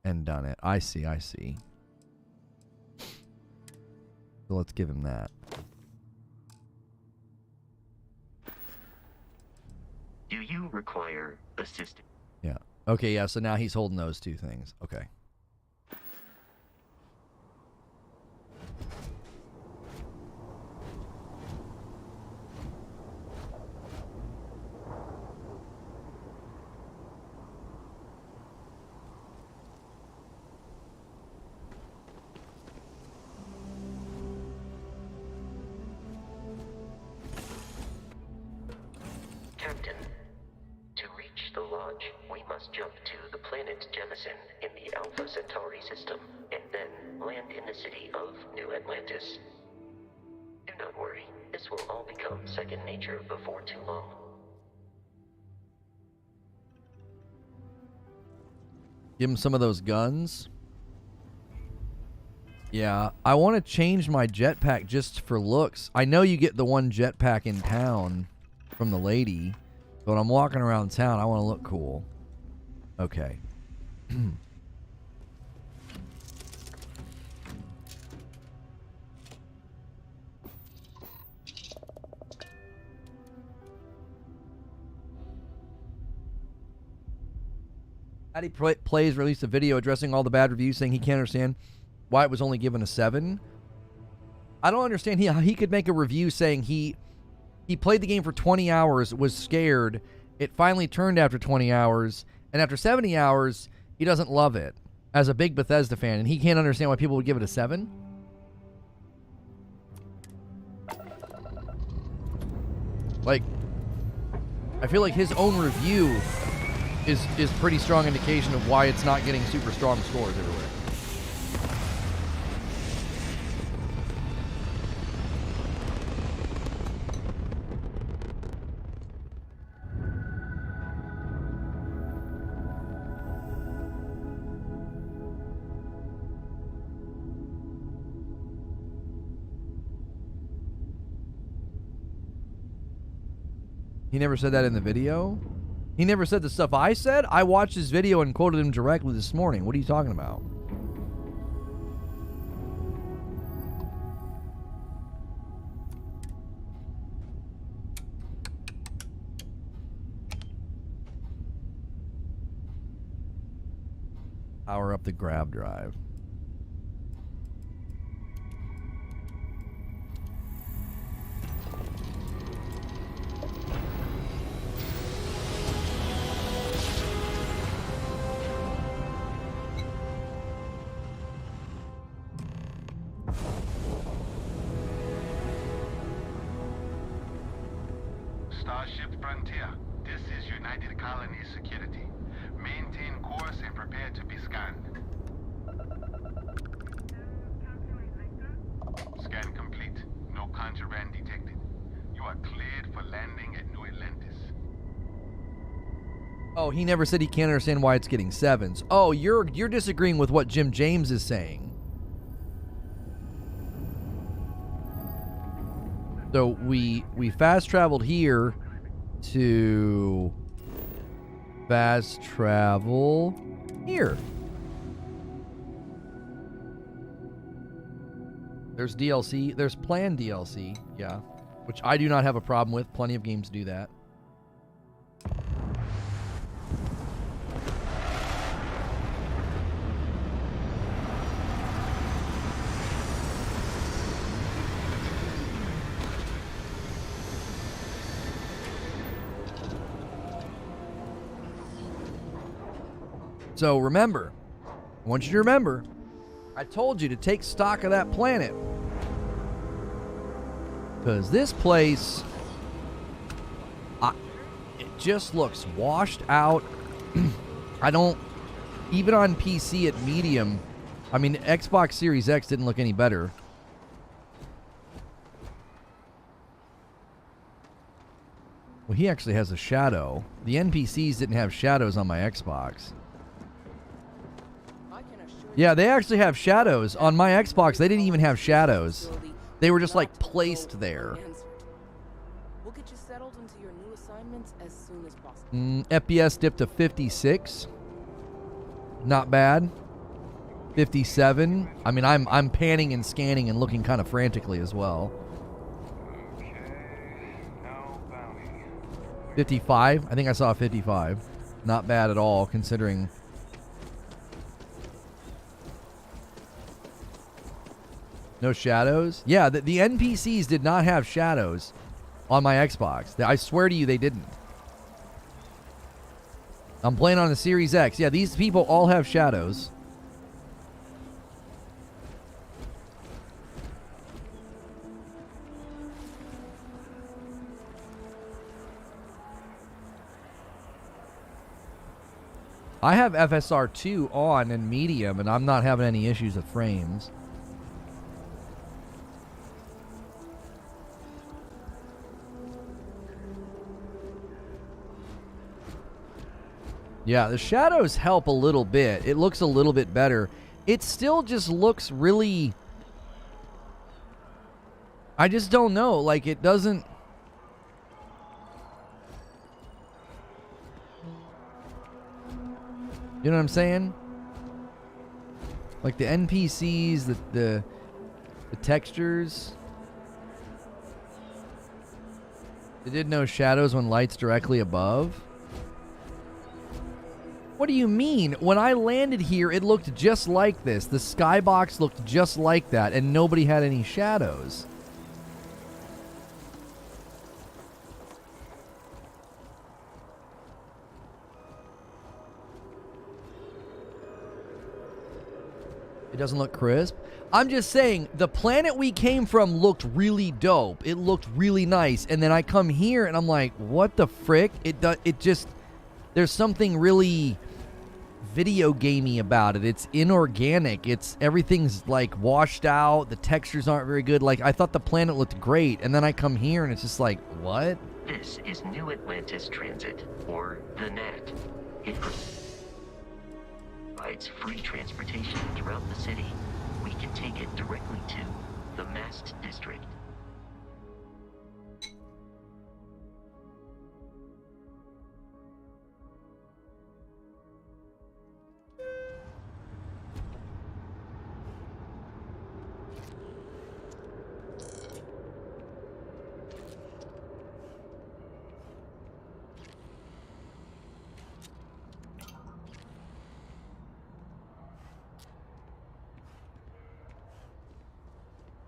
and done it. I see, I see. So let's give him that. Do you require assistance? Yeah. Okay, yeah, so now he's holding those two things. Okay. Captain, to reach the lodge, we must jump to the planet Jemison in the Alpha Centauri system, and then land in the city of New Atlantis. Do not worry, this will all become second nature before too long. Give him some of those guns. Yeah, I want to change my jetpack just for looks. I know you get the one jetpack in town from the lady, but when I'm walking around town, I want to look cool. Okay. Addy Plays released a video addressing all the bad reviews, saying he can't understand why it was only given a 7. I don't understand how he could make a review saying he played the game for 20 hours, was scared, it finally turned after 20 hours, and after 70 hours, he doesn't love it as a big Bethesda fan, and he can't understand why people would give it a 7? Like, I feel like his own review is pretty strong indication of why it's not getting super strong scores everywhere. He never said that in the video? He never said the stuff I said? I watched his video and quoted him directly this morning. What are you talking about? Power up the grab drive. Starship Frontier, this is United Colonies Security. Maintain course and prepare to be scanned. Scan complete. No contraband detected. You are cleared for landing at New Atlantis. Oh, he never said he can't understand why it's getting 7s. Oh, you're disagreeing with what Jim James is saying. So we fast traveled here to fast travel here. There's DLC. There's planned DLC, yeah, which I do not have a problem with. Plenty of games do that. So remember, I want you to remember, I told you to take stock of that planet. Because this place, it just looks washed out. I don't, even on PC at medium, I mean, Xbox Series X didn't look any better. Well, he actually has a shadow. The NPCs didn't have shadows on my Xbox. Yeah, they actually have shadows. On my Xbox, they didn't even have shadows. They were just like placed there. We'll get you settled into your new assignments as soon as possible. FPS dipped to 56. Not bad. 57. I mean, I'm panning and scanning and looking kind of frantically as well. 55. I think I saw a 55. Not bad at all, considering. No shadows? Yeah, the NPCs did not have shadows on my Xbox. I swear to you, they didn't. I'm playing on the Series X. Yeah, these people all have shadows. I have FSR 2 on in medium, and I'm not having any issues with frames. Yeah, the shadows help a little bit. It looks a little bit better. It still just looks really... I just don't know. Like, it doesn't... You know what I'm saying? Like the NPCs, the textures. They did no shadows when lights directly above. What do you mean? When I landed here, it looked just like this. The skybox looked just like that, and nobody had any shadows. It doesn't look crisp. I'm just saying, the planet we came from looked really dope. It looked really nice. And then I come here and I'm like, what the frick? It just, there's something really video gamey about it. It's inorganic. Everything's like washed out. The textures aren't very good. Like, I thought the planet looked great. And then I come here and it's just like, what? This is New Atlantis Transit, or the NAT. It provides free transportation throughout the city. We can take it directly to the Mast District.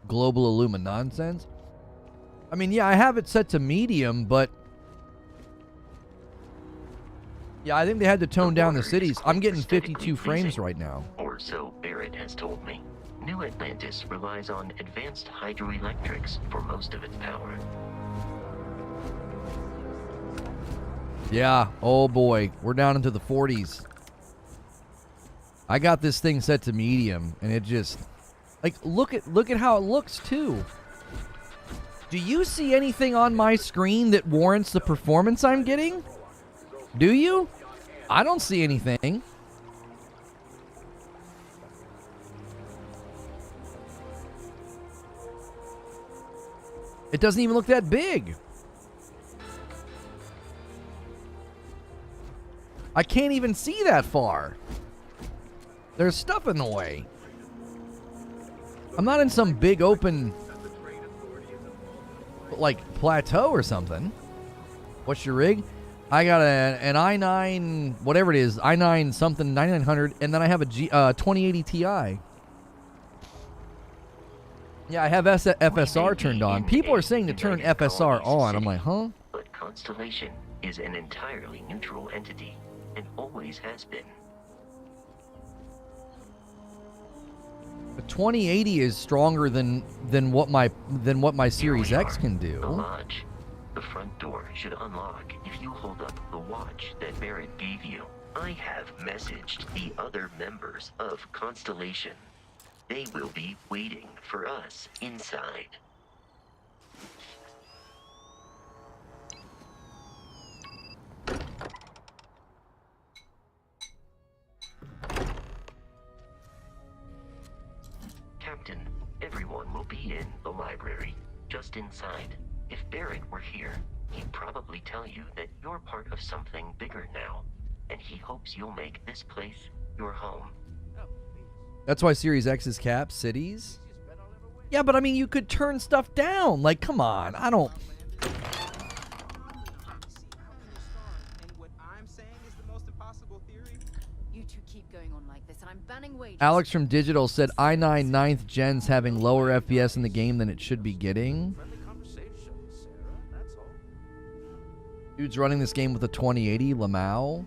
Global Illuma nonsense. I mean, yeah, I have it set to medium, but yeah, I think they had to tone down the cities. I'm getting 52 frames right now. Or so Barrett has told me. New Atlantis relies on advanced hydroelectrics for most of its power. Yeah, oh boy, we're down into the 40s. I got this thing set to medium, and it just... Like, look at how it looks, too. Do you see anything on my screen that warrants the performance I'm getting? Do you? I don't see anything. It doesn't even look that big. I can't even see that far. There's stuff in the way. I'm not in some big open, like, plateau or something. What's your rig? I got an i9, whatever it is, i9 something, 9900, and then I have a 2080 Ti. Yeah, I have FSR turned on. People are saying to turn FSR on. I'm like, huh? But Constellation is an entirely neutral entity, and always has been. The 2080 is stronger than what my Series X can do. The lodge. The front door should unlock if you hold up the watch that Barrett gave you. I have messaged the other members of Constellation. They will be waiting for us inside. Captain, everyone will be in the library, just inside. If Barrett were here, he'd probably tell you that you're part of something bigger now, and he hopes you'll make this place your home. That's why Series X is capped. Cities? Yeah, but I mean, you could turn stuff down. Like, come on. I don't... Alex from Digital said i9 9th gen's having lower FPS in the game than it should be getting. Dude's running this game with a 2080 Lamau.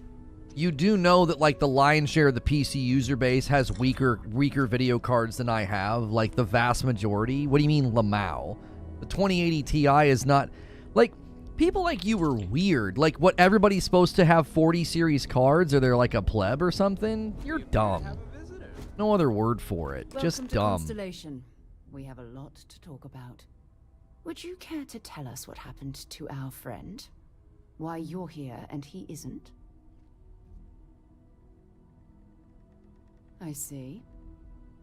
You do know that, like, the lion's share of the PC user base has weaker video cards than I have. Like, the vast majority. What do you mean Lamau? The 2080 Ti is not... Like, people like you were weird. Like, what, everybody's supposed to have 40 series cards? Or they're like a pleb or something? You're dumb. No other word for it. Just Welcome to dumb. Constellation. We have a lot to talk about. Would you care to tell us what happened to our friend? Why you're here and he isn't? I see.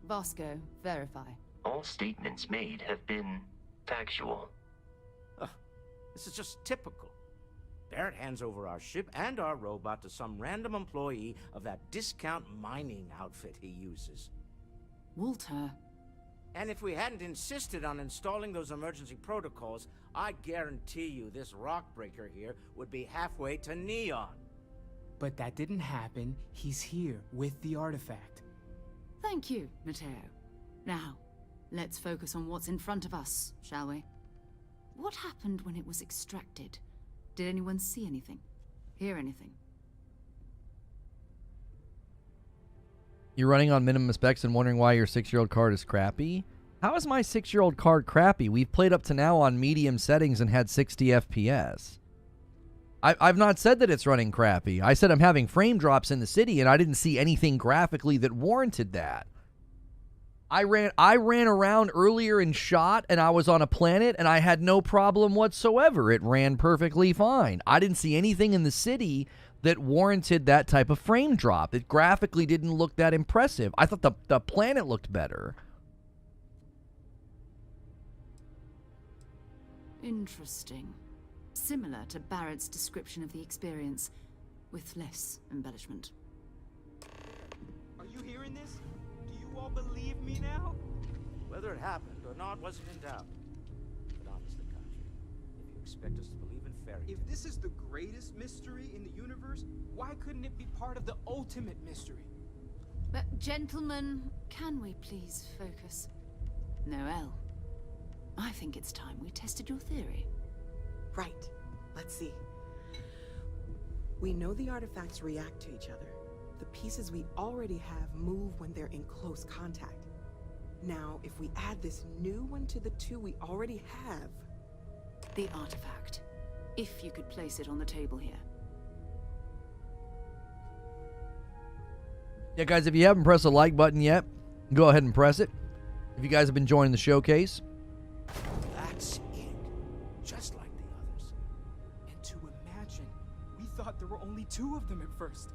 Vasco, verify. All statements made have been factual. Ugh, this is just typical. Barrett hands over our ship and our robot to some random employee of that discount mining outfit he uses. Walter. And if we hadn't insisted on installing those emergency protocols, I guarantee you this rock breaker here would be halfway to Neon. But that didn't happen. He's here with the artifact. Thank you, Matteo. Now, let's focus on what's in front of us, shall we? What happened when it was extracted? Did anyone see anything? Hear anything? You're running on minimum specs and wondering why your 6-year-old card is crappy? How is my 6-year-old card crappy? We've played up to now on medium settings and had 60 FPS. I've not said that it's running crappy. I said I'm having frame drops in the city, and I didn't see anything graphically that warranted that. I ran around earlier and shot, and I was on a planet, and I had no problem whatsoever. It ran perfectly fine. I didn't see anything in the city that warranted that type of frame drop. It graphically didn't look that impressive. I thought the planet looked better. Interesting. Similar to Barrett's description of the experience, with less embellishment. Are you hearing this? Do you all believe me now? Whether it happened or not wasn't in doubt. But honestly, Country, if you expect us to believe in fairy tales... If this is the greatest mystery in the universe, why couldn't it be part of the ultimate mystery? But gentlemen, can we please focus? Noel, I think it's time we tested your theory. Right. Let's see. We know the artifacts react to each other. The pieces we already have move when they're in close contact. Now, if we add this new one to the two we already have... The artifact. If you could place it on the table here. Yeah, guys, if you haven't pressed the like button yet, go ahead and press it. If you guys have been joining the showcase. That's it. Just like the others. And to imagine, we thought there were only 2 of them at first.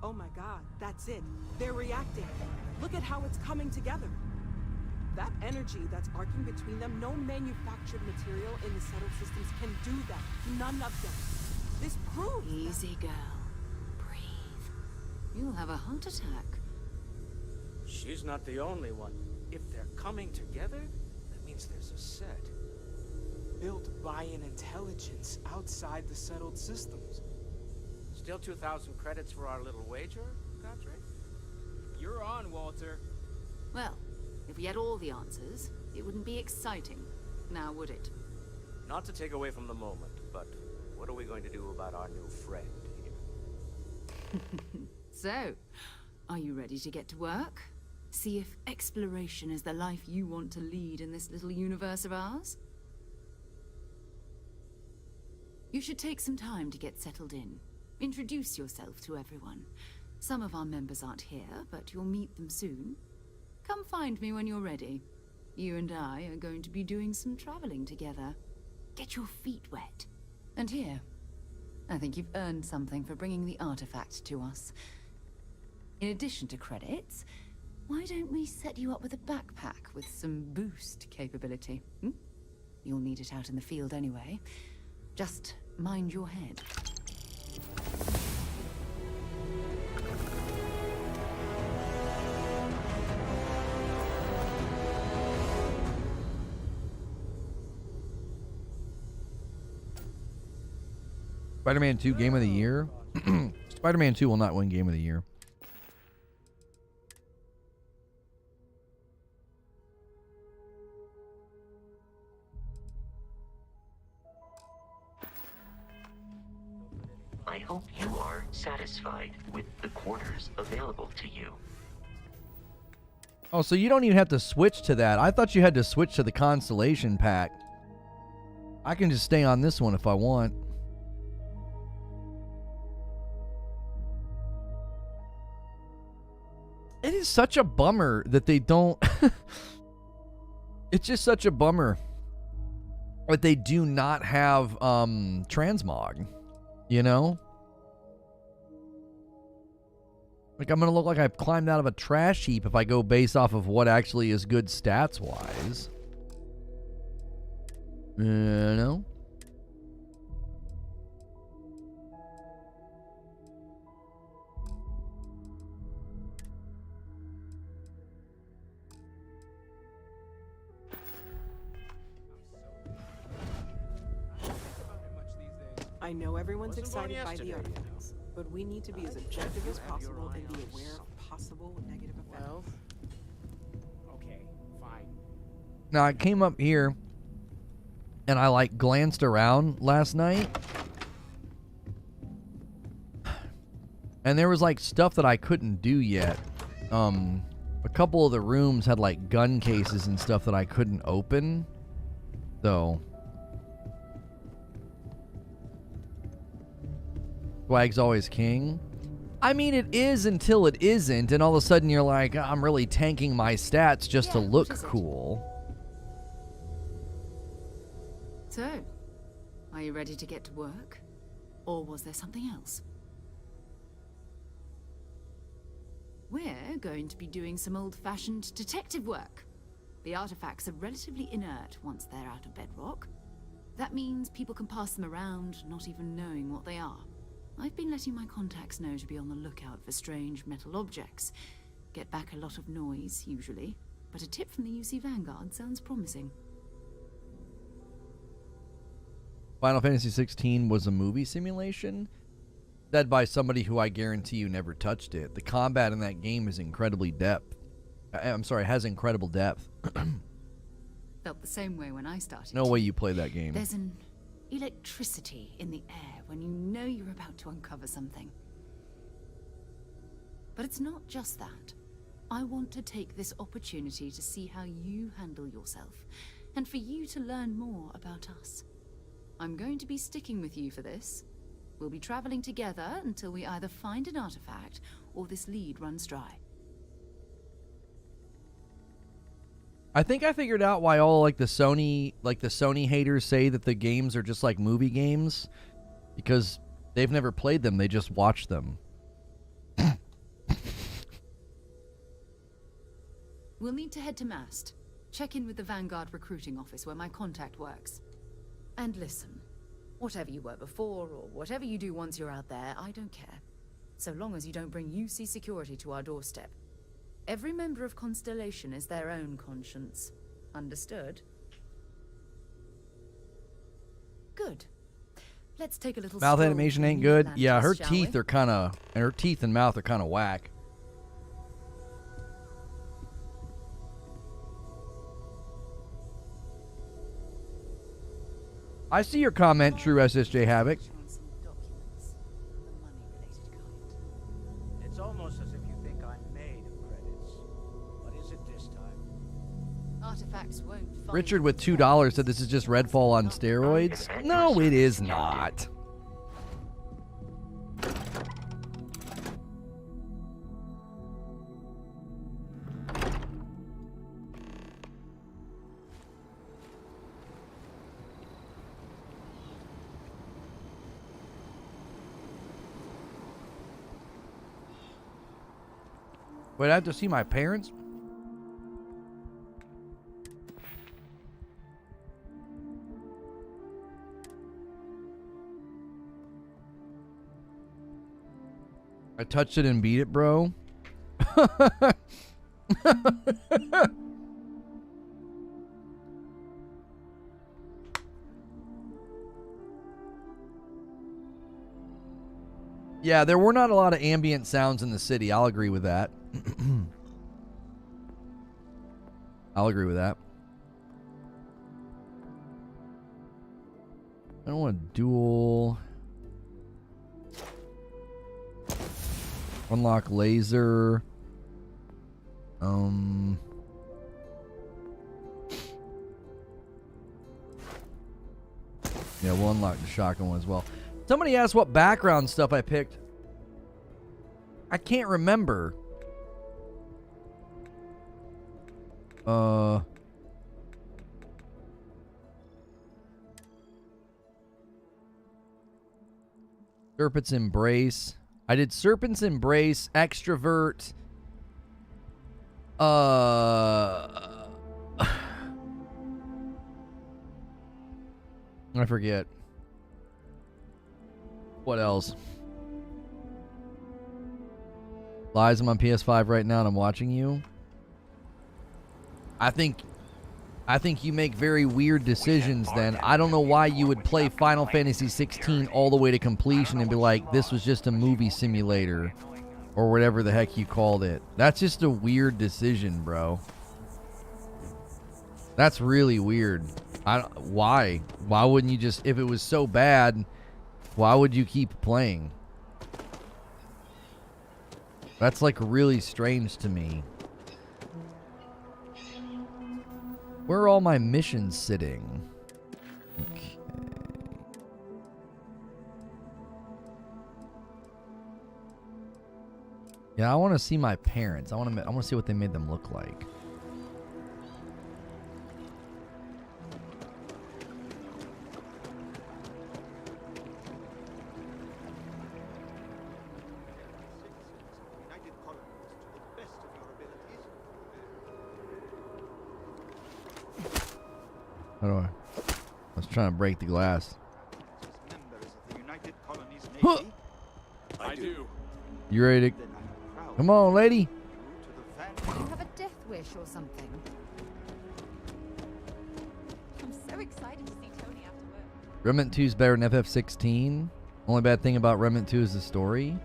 Oh my god, that's it. They're reacting. Look at how it's coming together. That energy that's arcing between them, no manufactured material in the settled systems can do that. None of them. This proves Easy, girl. Breathe. You'll have a heart attack. She's not the only one. If they're coming together, that means there's a set. Built by an intelligence outside the settled systems. Still 2,000 credits for our little wager, Country? You're on, Walter. Well, if we had all the answers, it wouldn't be exciting, now would it? Not to take away from the moment, but what are we going to do about our new friend here? So, are you ready to get to work? See if exploration is the life you want to lead in this little universe of ours? You should take some time to get settled in. Introduce yourself to everyone. Some of our members aren't here, but you'll meet them soon. Come find me when you're ready. You and I are going to be doing some traveling together. Get your feet wet. And here, I think you've earned something for bringing the artifact to us. In addition to credits, why don't we set you up with a backpack with some boost capability? You'll need it out in the field anyway. Just mind your head. Spider-Man 2 Game of the Year? Spider-Man 2 will not win Game of the Year. I hope you are satisfied with the quarters available to you. Oh, so you don't even have to switch to that. I thought you had to switch to the Constellation pack. I can just stay on this one if I want. It is such a bummer that they don't... It's just such a bummer that they do not have transmog, you know? Like, I'm going to look like I've climbed out of a trash heap if I go based off of what actually is good stats-wise. No? I know everyone's Wasn't born excited by the yesterday, artifacts, but we need to be as objective as possible and be aware of possible negative effects. Well, okay, fine. Now, I came up here, and I, like, glanced around last night. And there was, like, stuff that I couldn't do yet. A couple of the rooms had, like, gun cases and stuff that I couldn't open. So... Swag's always king. I mean, it is until it isn't, and all of a sudden you're like, I'm really tanking my stats just to look cool. So, are you ready to get to work? Or was there something else? We're going to be doing some old-fashioned detective work. The artifacts are relatively inert once they're out of bedrock. That means people can pass them around, not even knowing what they are. I've been letting my contacts know to be on the lookout for strange metal objects. Get back a lot of noise, usually, but a tip from the UC Vanguard sounds promising. Final Fantasy 16 was a movie simulation? Said by somebody who I guarantee you never touched it. The combat in that game is incredibly has incredible depth. Felt the same way when I started. No way you played that game. There's an electricity in the air when you know you're about to uncover something. But it's not just that. I want to take this opportunity to see how you handle yourself, and for you to learn more about us. I'm going to be sticking with you for this. We'll be traveling together until we either find an artifact or this lead runs dry. I think I figured out why all the Sony haters say that the games are just like movie games, because they've never played them, they just watch them. We'll need to head to Mast. Check in with the Vanguard recruiting office where my contact works. And listen, whatever you were before or whatever you do once you're out there, I don't care. So long as you don't bring UC security to our doorstep. Every member of Constellation is their own conscience. Understood? Good. Let's take a little Mouth stroll animation through ain't New good. Atlantis, Yeah, her shall teeth we? are kind of, and her teeth and mouth are kind of whack. I see your comment, True SSJ Havoc. It's almost as if you think I'm made of credits. But is it this time? Artifacts won't find Richard with $2 said this is just Redfall on steroids. No, it is not. Wait, I have to see my parents? I touched it and beat it, bro. Yeah, there were not a lot of ambient sounds in the city. I'll agree with that. I'll agree with that. I don't want to duel. Unlock laser. Yeah, we'll unlock the shotgun one as well. Somebody asked what background stuff I picked. I can't remember. Serpent's Embrace. I did Serpent's Embrace, Extrovert. I forget. What else? Lies, I'm on PS5 right now and I'm watching you. I think you make very weird decisions then. I don't know why you would play Final Fantasy 16 all the way to completion and be like, this was just a movie simulator. Or whatever the heck you called it. That's just a weird decision, bro. That's really weird. Why? Why wouldn't you just, if it was so bad, why would you keep playing? That's like really strange to me. Where are all my missions sitting? Okay. Yeah, I want to see my parents. I want to see what they made them look like. How do I was trying to break the glass. Huh. I do. You ready to... Come on, lady. Do you have a death wish or something? I'm so excited to see Tony after work. Remnant 2 is better than FF16. Only bad thing about Remnant 2 is the story.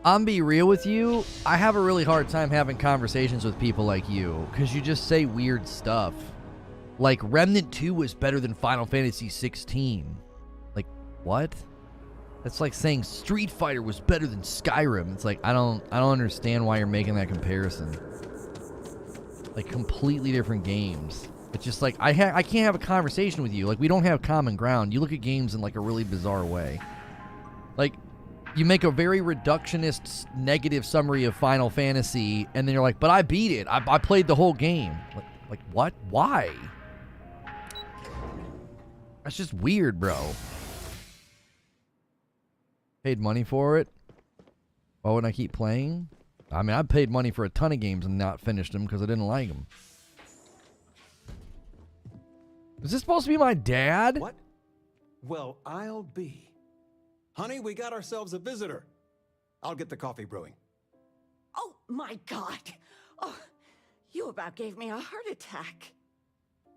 I'm be real with you. I have a really hard time having conversations with people like you because you just say weird stuff. Like, Remnant 2 was better than Final Fantasy 16. Like, what? That's like saying Street Fighter was better than Skyrim. It's like, I don't understand why you're making that comparison. Like, completely different games. It's just like, I can't have a conversation with you. Like, we don't have common ground. You look at games in like a really bizarre way. Like, you make a very reductionist negative summary of Final Fantasy, and then you're like, but I beat it. I played the whole game. Like what? Why? That's just weird, bro. Paid money for it. Why wouldn't I keep playing? I mean, I paid money for a ton of games and not finished them because I didn't like them. Is this supposed to be my dad? What? Well, I'll be. Honey, we got ourselves a visitor. I'll get the coffee brewing. Oh, my God. Oh, you about gave me a heart attack.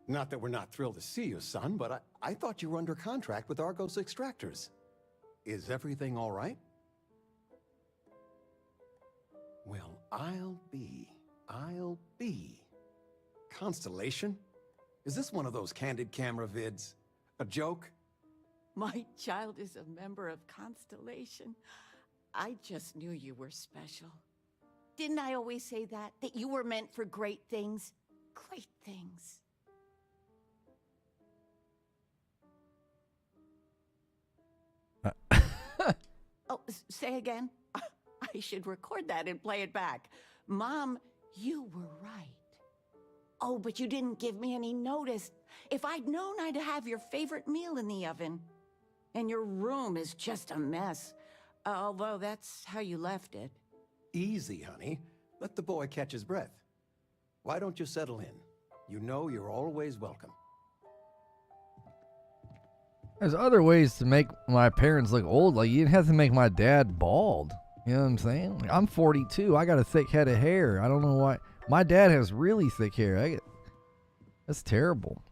Not that we're not thrilled to see you, son, but I thought you were under contract with Argos Extractors. Is everything all right? Well, I'll be. Constellation? Is this one of those candid camera vids? A joke? My child is a member of Constellation. I just knew you were special. Didn't I always say that? That you were meant for great things? Great things. Oh, say again? I should record that and play it back. Mom, you were right. Oh, but you didn't give me any notice. If I'd known, I'd have your favorite meal in the oven. And your room is just a mess. Although that's how you left it. Easy, honey. Let the boy catch his breath. Why don't you settle in? You know you're always welcome. There's other ways to make my parents look old. Like, you didn't have to make my dad bald. You know what I'm saying? Like, I'm 42. I got a thick head of hair. I don't know why. My dad has really thick hair. That's terrible.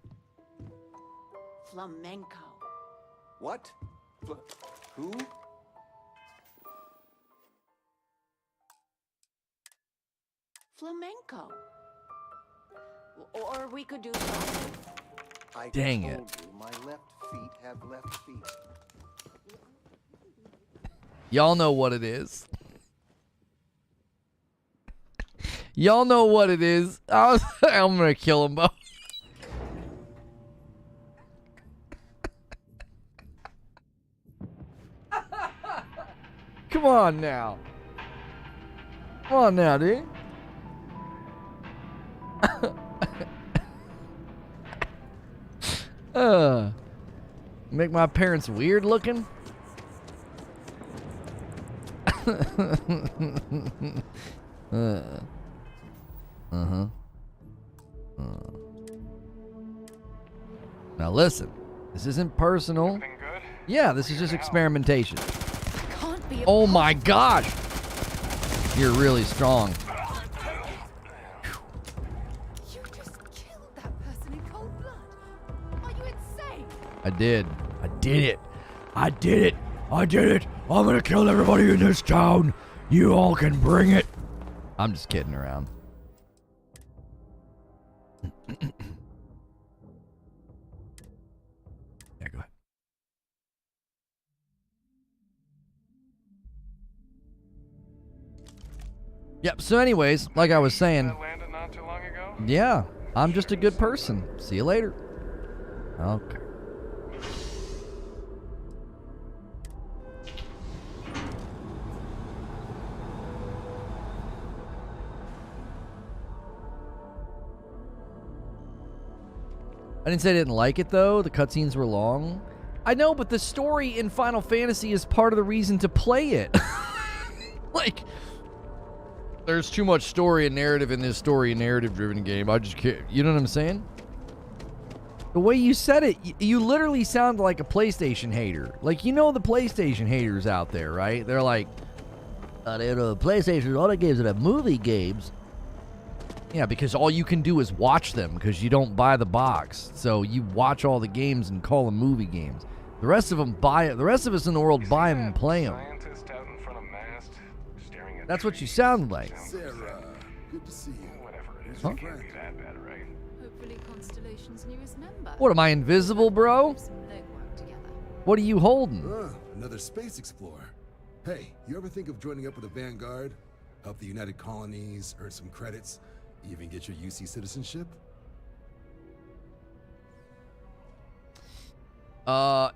Flamenco. What? Who? Flamenco. Or we could do something. Dang it. My left feet have left feet. Y'all know what it is. Y'all know what it is. I'm gonna kill them both. Come on now. Come on now, dude. Make my parents weird looking? Now listen, this isn't personal. Yeah, this is just experimentation. Can't be. Oh my gosh! You're really strong. You just killed that person in cold blood. Are you insane? I did. I did it. I did it. I did it. I'm gonna kill everybody in this town. You all can bring it. I'm just kidding around. Yeah, go ahead. Yep, so anyways, like I was saying, yeah, I'm just a good person. See you later. Okay. I didn't say I didn't like it, though. The cutscenes were long. I know, but the story in Final Fantasy is part of the reason to play it. Like, there's too much story and narrative in this story and narrative-driven game. I just can't. You know what I'm saying? The way you said it, you literally sound like a PlayStation hater. Like, you know the PlayStation haters out there, right? They're like, PlayStation, all the games that have movie games. Yeah, because all you can do is watch them because you don't buy the box. So you watch all the games and call them movie games. The rest of them buy it. The rest of us in the world buy them and play them. That's what you sound like. Sarah, good to see you. Whatever it is, Huh? it can't be that bad, right? Hopefully Constellation's newest member. What, am I invisible, bro? Some legwork together. What are you holding? Another space explorer. Hey, you ever think of joining up with the Vanguard? Help the United Colonies, earn some credits, even get your UC citizenship?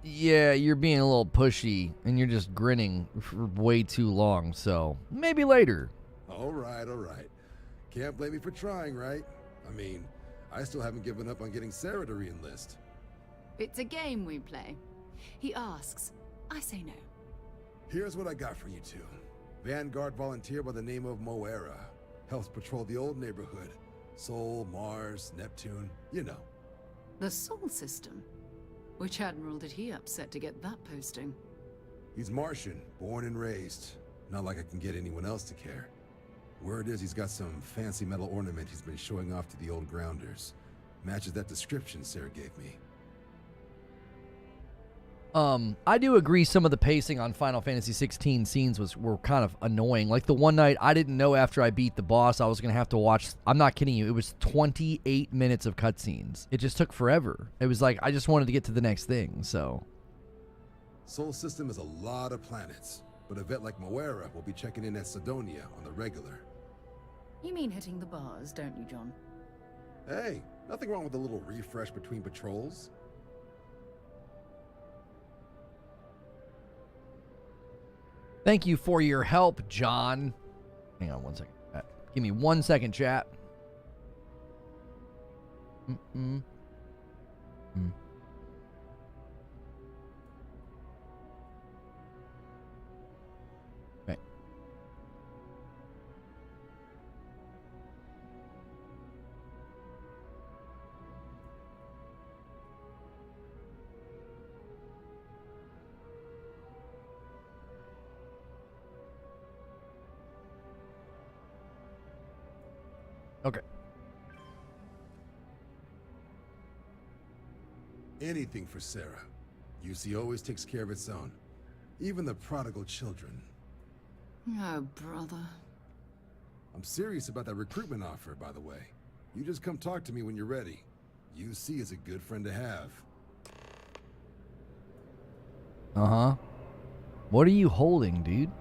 Yeah, you're being a little pushy, and you're just grinning for way too long, so maybe later. All right. Can't blame me for trying, right? I mean, I still haven't given up on getting Sarah to re-enlist. It's a game we play. He asks, I say no. Here's what I got for you two. Vanguard volunteer by the name of Moera. Helps patrol the old neighborhood. Sol, Mars, Neptune, you know. The Sol system. Which admiral did he upset to get that posting? He's Martian, born and raised. Not like I can get anyone else to care. Word is he's got some fancy metal ornament he's been showing off to the old grounders. Matches that description Sarah gave me. I do agree some of the pacing on Final Fantasy 16 scenes were kind of annoying. Like the one night, I didn't know after I beat the boss I was going to have to watch, I'm not kidding you, it was 28 minutes of cutscenes. It just took forever. It was like, I just wanted to get to the next thing, so. Sol system is a lot of planets, but a vet like Moera will be checking in at Sidonia on the regular. You mean hitting the bars, don't you, John? Hey, nothing wrong with a little refresh between patrols. Thank you for your help, John. Hang on one second. Give me 1 second, chat. Right. Okay. Anything for Sarah. UC always takes care of its own. Even the prodigal children. Oh, brother. I'm serious about that recruitment offer, by the way. You just come talk to me when you're ready. UC is a good friend to have. Uh-huh. What are you holding, dude?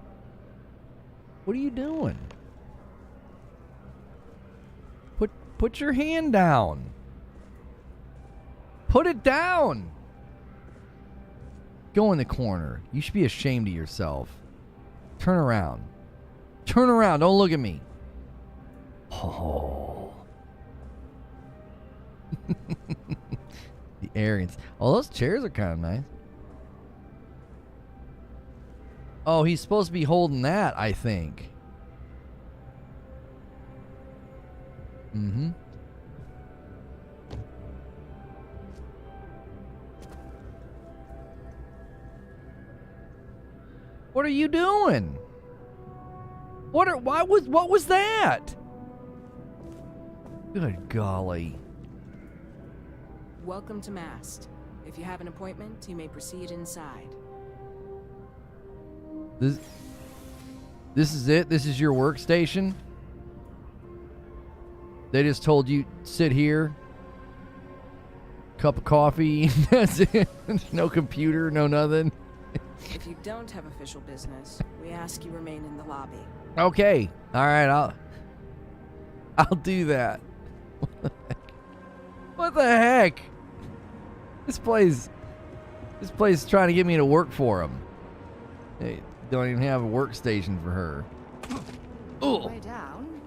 What are you doing? Put your hand down. Put it down. Go in the corner. You should be ashamed of yourself. Turn around. Turn around. Don't look at me. Oh. The arrogance. Oh, those chairs are kind of nice. Oh, he's supposed to be holding that, I think. Mm-hmm. What are you doing? What was that? Good golly. Welcome to Mast. If you have an appointment, you may proceed inside. This is it? This is your workstation? They just told you, sit here, cup of coffee, that's it. No computer, no nothing. If you don't have official business, we ask you remain in the lobby. Okay. All right, I'll do that. What the heck? This place is trying to get me to work for him. They don't even have a workstation for her. Oh. Way down.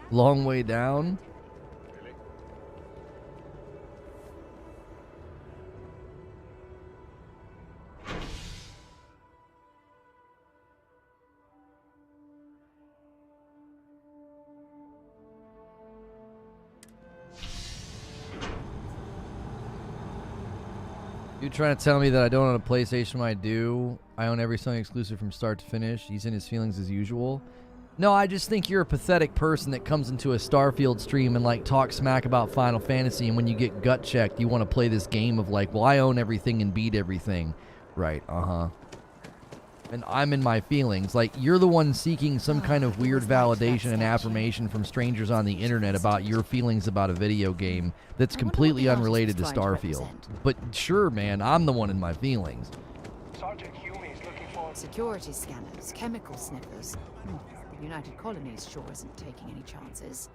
Long way down. You trying to tell me that I don't own a PlayStation when I do? I own every Sony exclusive from start to finish. He's in his feelings as usual. No, I just think you're a pathetic person that comes into a Starfield stream and like talks smack about Final Fantasy, and when you get gut checked, you want to play this game of like, well, I own everything and beat everything. Right, And I'm in my feelings. Like, you're the one seeking some kind of weird validation and affirmation from strangers on the internet about your feelings about a video game that's completely unrelated to Starfield. But sure, man, I'm the one in my feelings. Sergeant Hume is looking for Security scanners, chemical sniffers. The United Colonies sure isn't taking any chances.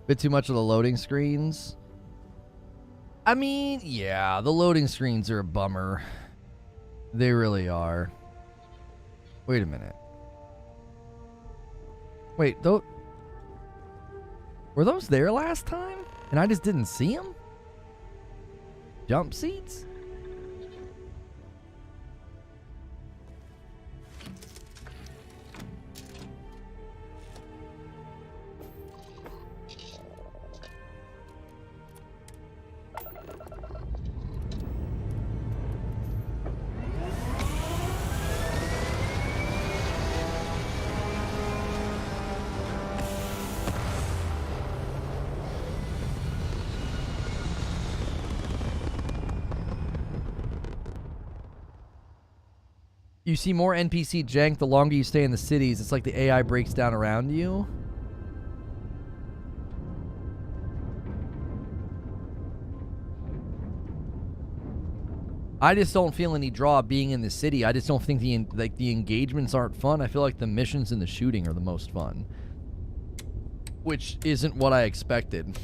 Bit too much of the loading screens. I mean, yeah, the loading screens are a bummer. They really are. Wait a minute. Wait, were those there last time? And I just didn't see them? Jump seats? You see more NPC jank the longer you stay in the cities. It's like the AI breaks down around you. I just don't feel any draw being in the city. I just don't think the engagements aren't fun. I feel like the missions and the shooting are the most fun, which isn't what I expected.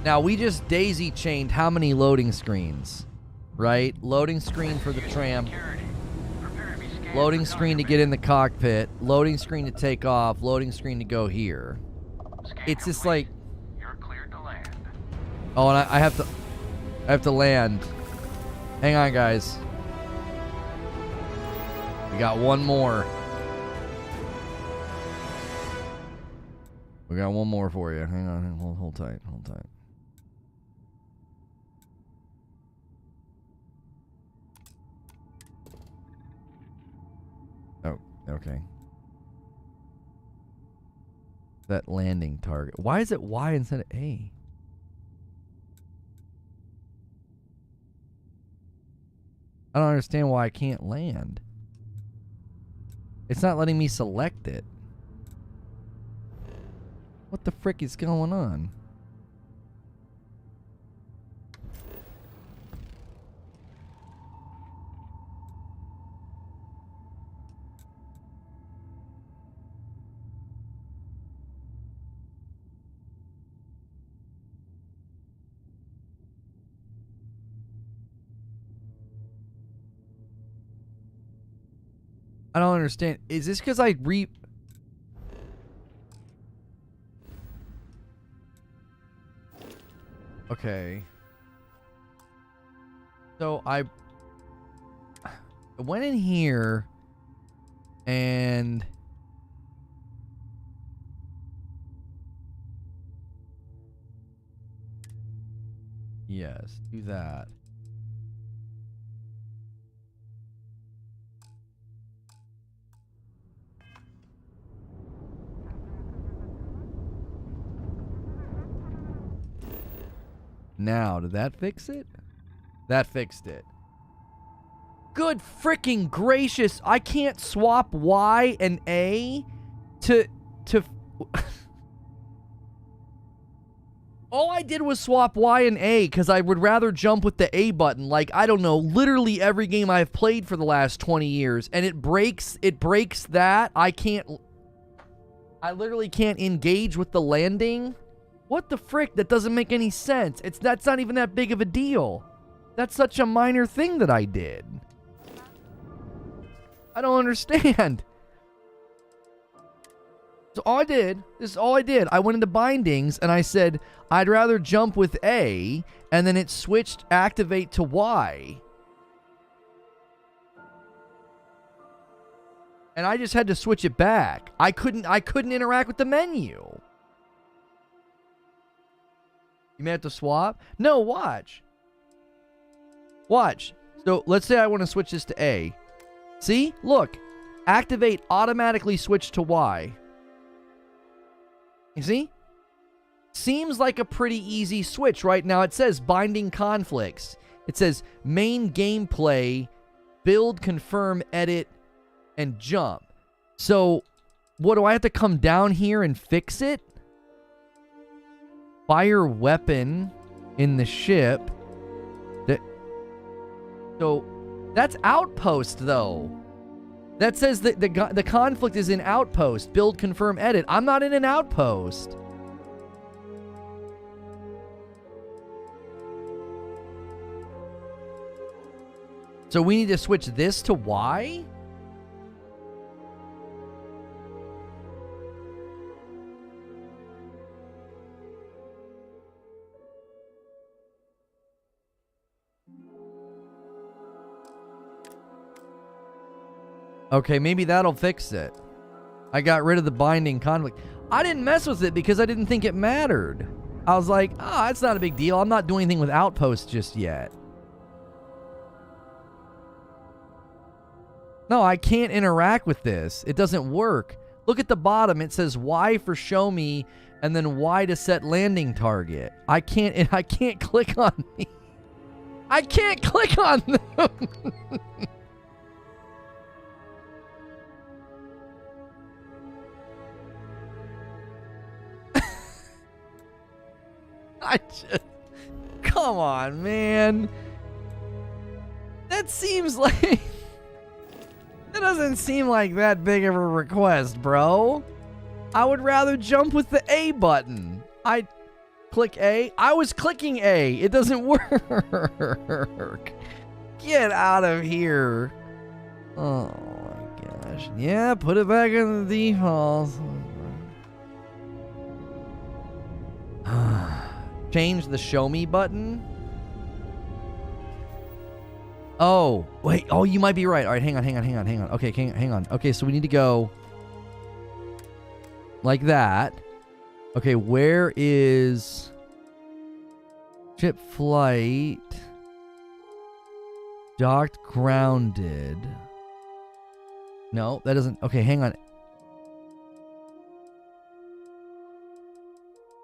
Now, we just daisy-chained how many loading screens, right? Loading screen for the tram. Loading screen to get in the cockpit. Loading screen to take off. Loading screen to go here. It's just like... Oh, and I have to land. Hang on, guys. We got one more. We got one more for you. Hang on. Hold tight. Hold tight. Okay. That landing target. Why is it Y instead of A? I don't understand why I can't land. It's not letting me select it. What the frick is going on? I don't understand. Is this because I Okay. So I went in here and yes, do that. Now, did that fix it? That fixed it. Good freaking gracious. I can't swap Y and A to all I did was swap Y and A because I would rather jump with the A button. Like, I don't know, literally every game I've played for the last 20 years. And it breaks that. I literally can't engage with the landing. What the frick? That doesn't make any sense. That's not even that big of a deal. That's such a minor thing that I did. I don't understand. So this is all I did. I went into bindings and I said, I'd rather jump with A, and then it switched activate to Y. And I just had to switch it back. I couldn't interact with the menu. You may have to swap? No, watch. Watch. So let's say I want to switch this to A. See? Look. Activate automatically switch to Y. You see? Seems like a pretty easy switch right now. It says binding conflicts. It says main gameplay, build, confirm, edit, and jump. So what, do I have to come down here and fix it? Fire weapon in the ship. So that's outpost though. That says that the conflict is in outpost. Build, confirm, edit. I'm not in an outpost. So we need to switch this to Y? Okay, maybe that'll fix it. I got rid of the binding conflict. I didn't mess with it because I didn't think it mattered. I was like, it's not a big deal. I'm not doing anything with outposts just yet. No, I can't interact with this. It doesn't work. Look at the bottom. It says Y for show me and then Y to set landing target. I can't click on these. I can't click on them. Come on, man. That seems like... That doesn't seem like that big of a request, bro. I would rather jump with the A button. I click A. I was clicking A. It doesn't work. Get out of here. Oh, my gosh. Yeah, put it back in the default. Change the show me button. Oh, wait. Oh, you might be right. All right, hang on. Okay, hang on. Okay, so we need to go like that. Okay, where is ship flight? Docked, grounded. No, that doesn't. Okay, hang on.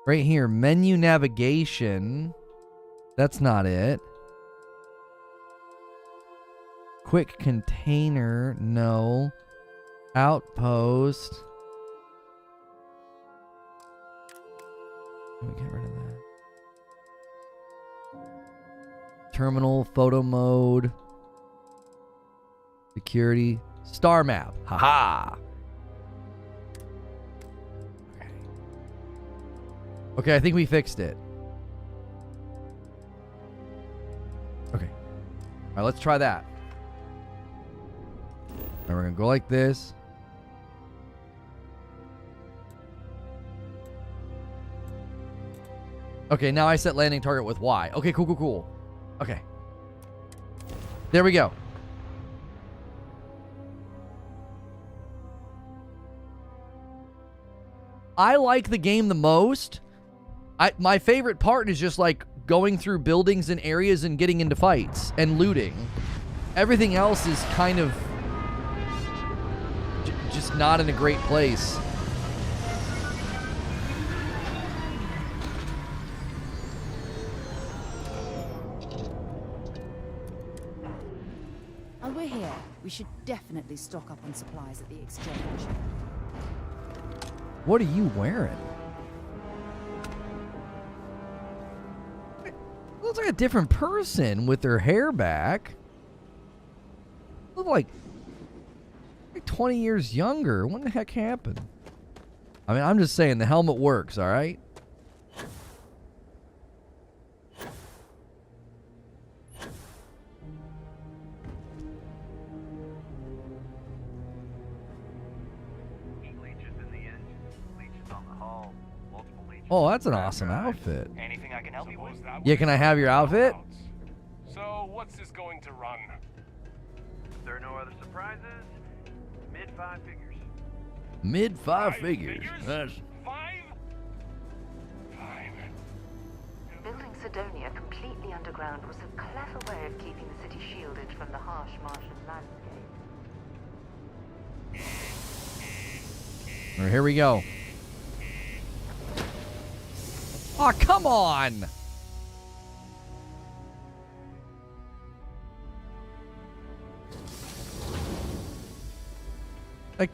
Right here, menu navigation. That's not it. Quick container, no. Outpost. Let me get rid of that. Terminal, photo mode. Security. Star map. Haha. Okay, I think we fixed it. Okay. All right, let's try that. And we're gonna go like this. Okay, now I set landing target with Y. Okay, cool. Okay. There we go. I like the game the most. My favorite part is just like going through buildings and areas and getting into fights and looting. Everything else is kind of just not in a great place. While we're here, we should definitely stock up on supplies at the exchange. What are you wearing? Looks like a different person with their hair back. Look like 20 years younger. What the heck happened? I mean, I'm just saying the helmet works, all right? Oh, that's an awesome outfit. Anything I can help you with? Yeah, can I have your outfit? So, what's this going to run? If there are no other surprises, mid-5 figures. Mid-5 figures. That's... Building Sidonia completely underground was a clever way of keeping the city shielded from the harsh Martian landscape. All right, here we go. Oh, come on! Like,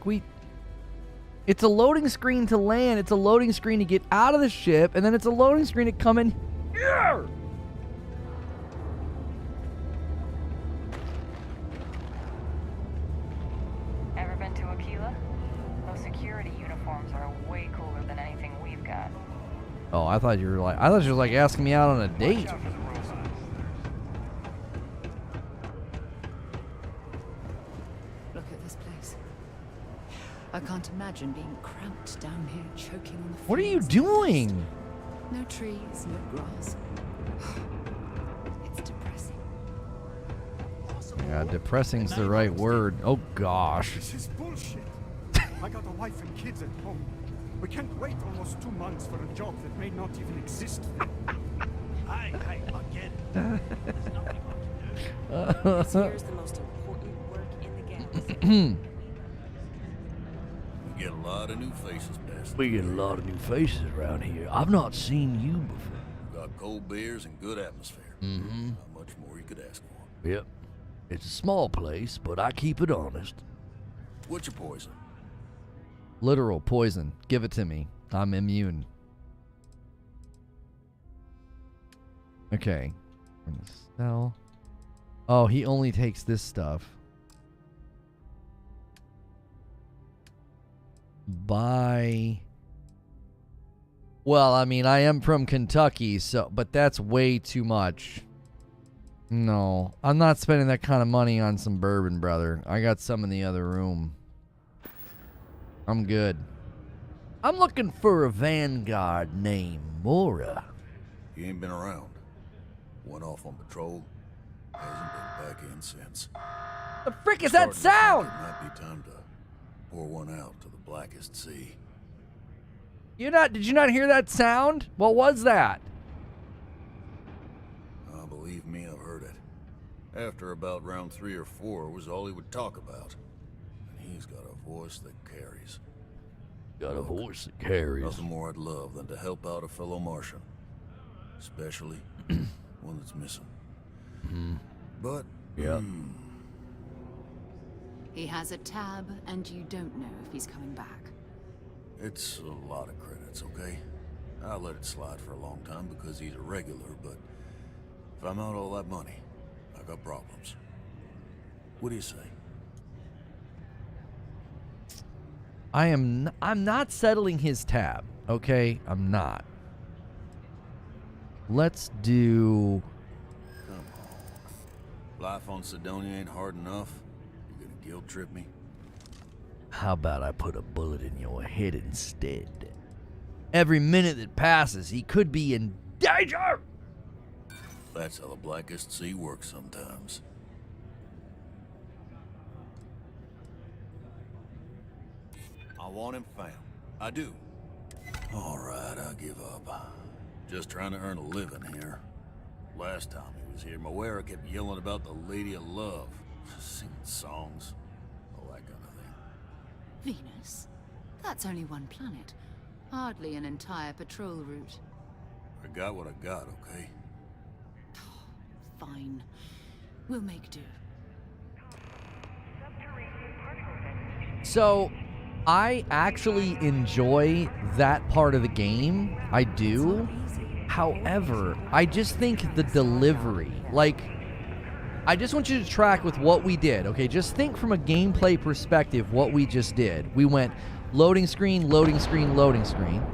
it's a loading screen to land, it's a loading screen to get out of the ship, and then it's a loading screen to come in here! Ever been to Aquila? Those security uniforms are way cooler than anything we've got. Oh, I thought you were like asking me out on a date. Look at this place. I can't imagine being cramped down here, choking on the What are you fields. doing? No trees, no grass. It's depressing. Yeah, depressing's the right word. Oh gosh. This is bullshit. I got a wife and kids at home. We can't wait almost 2 months for a job that may not even exist. I get it. This here is the most important work in the galaxy. We get a lot of new faces past. We get a lot of new faces around here. I've not seen you before. Got cold beers and good atmosphere. Mm-hmm. Not much more you could ask for. Yep. It's a small place, but I keep it honest. What's your poison? Literal poison. Give it to me. I'm immune. Okay. I'm gonna sell. Oh, he only takes this stuff. Buy. Well, I mean, I am from Kentucky, so, but that's way too much. No, I'm not spending that kind of money on some bourbon, brother. I got some in the other room. I'm good. I'm looking for a Vanguard named Mora. He ain't been around. Went off on patrol. Hasn't been back in since. The frick is that sound? It might be time to pour one out to the blackest sea. Did you not hear that sound? What was that? Believe me, I've heard it. After about round 3 or 4 was all he would talk about. And he's got a voice that carries. Got a voice that carries. Nothing more I'd love than to help out a fellow Martian. Especially one that's missing. But, yeah. He has a tab, and you don't know if he's coming back. It's a lot of credits, okay? I let it slide for a long time because he's a regular, but if I'm out all that money, I got problems. What do you say? I'm not settling his tab, okay? I'm not. Let's do... Come on. Life on Sidonia ain't hard enough. You're gonna guilt trip me? How about I put a bullet in your head instead? Every minute that passes, he could be in danger! That's how the Blackest Sea works sometimes. I want him found. I do. All right, I give up. Just trying to earn a living here. Last time he was here, Moira kept yelling about the Lady of Love, singing songs, all that kind of thing. Venus? That's only one planet. Hardly an entire patrol route. I got what I got, okay? Fine. We'll make do. So, I actually enjoy that part of the game. I do. However, I just think the delivery, like, I just want you to track with what we did, okay? Just think from a gameplay perspective what we just did. We went loading screen, loading screen, loading screen,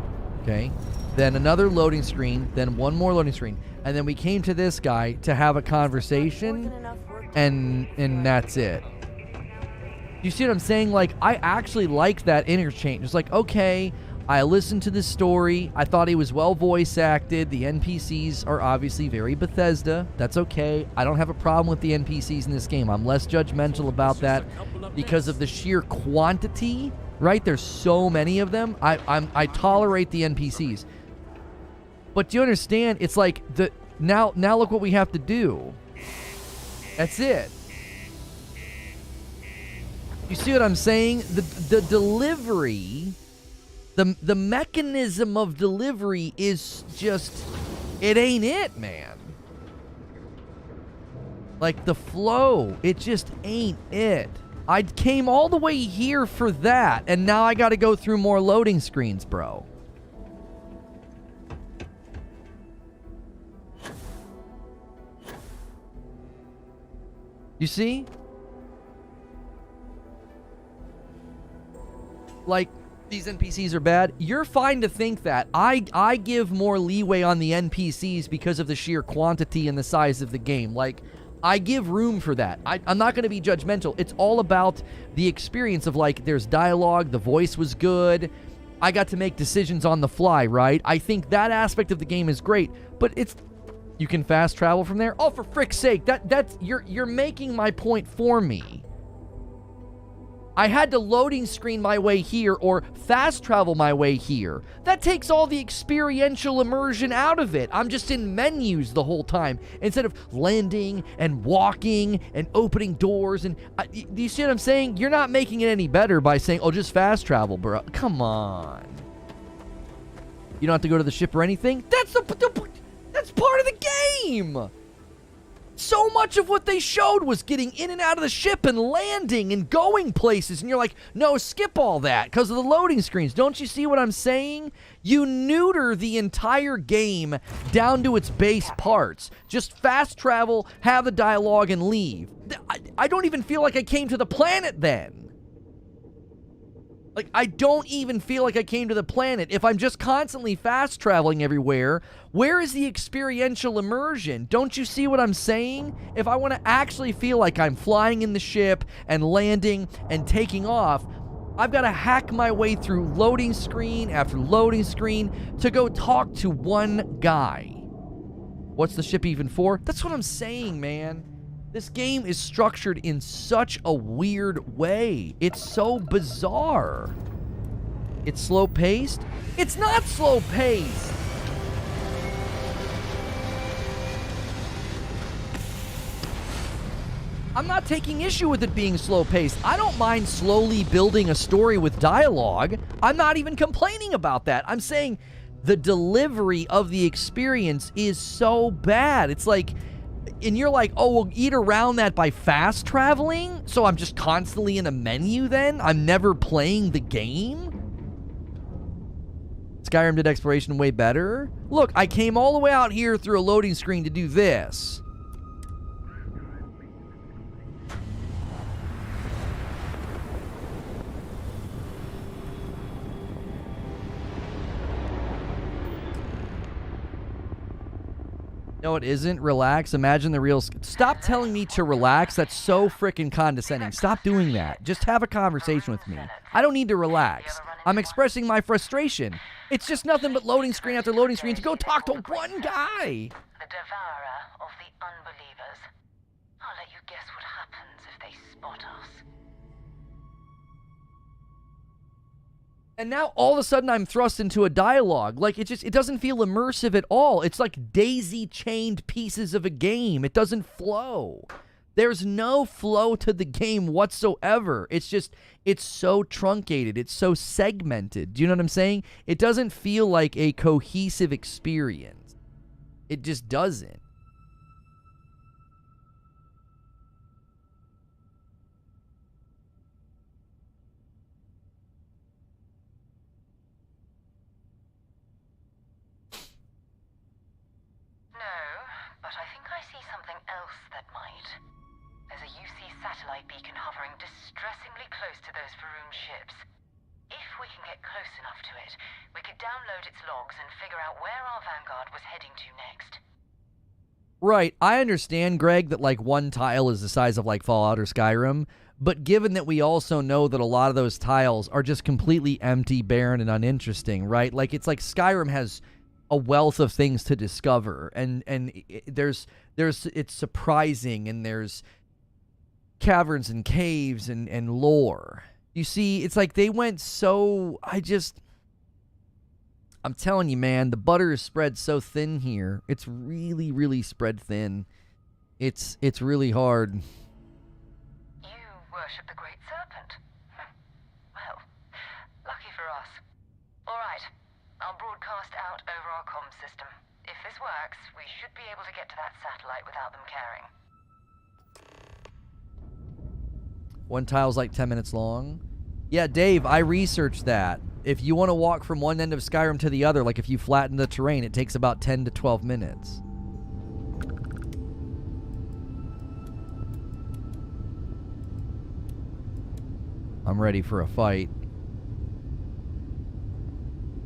okay? Then another loading screen, then one more loading screen. And then we came to this guy to have a conversation, and that's it. You see what I'm saying? Like, I actually like that interchange. It's like, okay, I listened to this story. I thought he was well voice acted. The NPCs are obviously very Bethesda. That's okay. I don't have a problem with the NPCs in this game. I'm less judgmental about that because of the sheer quantity, right? There's so many of them. I tolerate the NPCs. But do you understand? It's like, now look what we have to do. That's it. You see what I'm saying? The delivery, the mechanism of delivery is just, it ain't it, man. Like, the flow, it just ain't it. I came all the way here for that, and now I gotta go through more loading screens, bro. You see? Like, these NPCs are bad. You're fine to think that. I give more leeway on the NPCs because of the sheer quantity and the size of the game. Like, I give room for that. I'm not going to be judgmental. It's all about the experience of, like, there's dialogue, the voice was good, I got to make decisions on the fly, right? I think that aspect of the game is great, but it's... You can fast travel from there? Oh, for frick's sake, that's you're making my point for me. I had to loading screen my way here or fast travel my way here. That takes all the experiential immersion out of it. I'm just in menus the whole time instead of landing and walking and opening doors. And do you see what I'm saying? You're not making it any better by saying, oh, just fast travel, bro. Come on. You don't have to go to the ship or anything? That's part of the game. So much of what they showed was getting in and out of the ship and landing and going places. And you're like, no, skip all that because of the loading screens. Don't you see what I'm saying? You neuter the entire game down to its base parts. Just fast travel, have the dialogue, and leave. I don't even feel like I came to the planet then. Like, I don't even feel like I came to the planet. If I'm just constantly fast traveling everywhere, where is the experiential immersion? Don't you see what I'm saying? If I want to actually feel like I'm flying in the ship and landing and taking off, I've got to hack my way through loading screen after loading screen to go talk to one guy. What's the ship even for? That's what I'm saying, man. This game is structured in such a weird way. It's so bizarre. It's slow-paced? It's not slow-paced! I'm not taking issue with it being slow-paced. I don't mind slowly building a story with dialogue. I'm not even complaining about that. I'm saying the delivery of the experience is so bad. It's like... And you're like, oh, we'll eat around that by fast traveling? So I'm just constantly in a menu then? I'm never playing the game? Skyrim did exploration way better? Look, I came all the way out here through a loading screen to do this. No, it isn't. Relax. Imagine the real... Stop telling me to relax. That's so freaking condescending. Stop doing that. Just have a conversation with me. I don't need to relax. I'm expressing my frustration. It's just nothing but loading screen after loading screen to go talk to one guy. The devourer of the unbelievers. I'll let you guess what happens if they spot us. And now all of a sudden I'm thrust into a dialogue. Like, it doesn't feel immersive at all. It's like daisy-chained pieces of a game. It doesn't flow. There's no flow to the game whatsoever. It's so truncated. It's so segmented. Do you know what I'm saying? It doesn't feel like a cohesive experience. It just doesn't. But I think I see something else that might. There's a UC satellite beacon hovering distressingly close to those Faroon ships. If we can get close enough to it, we could download its logs and figure out where our vanguard was heading to next. Right. I understand, Greg, that like one tile is the size of like Fallout or Skyrim, but given that we also know that a lot of those tiles are just completely empty, barren, and uninteresting, right? Like, it's like Skyrim has a wealth of things to discover, and it's surprising, and there's caverns and caves and lore. You see, it's like they went so... I'm telling you, man, the butter is spread so thin here. It's really, really spread thin. It's really hard. You worship the Great Serpent. Well, lucky for us. All right. I'll broadcast out over our comm system. If this works, we should be able to get to that satellite without them caring. One tile's like 10 minutes long. Yeah, Dave, I researched that. If you want to walk from one end of Skyrim to the other, like if you flatten the terrain, it takes about 10 to 12 minutes. I'm ready for a fight.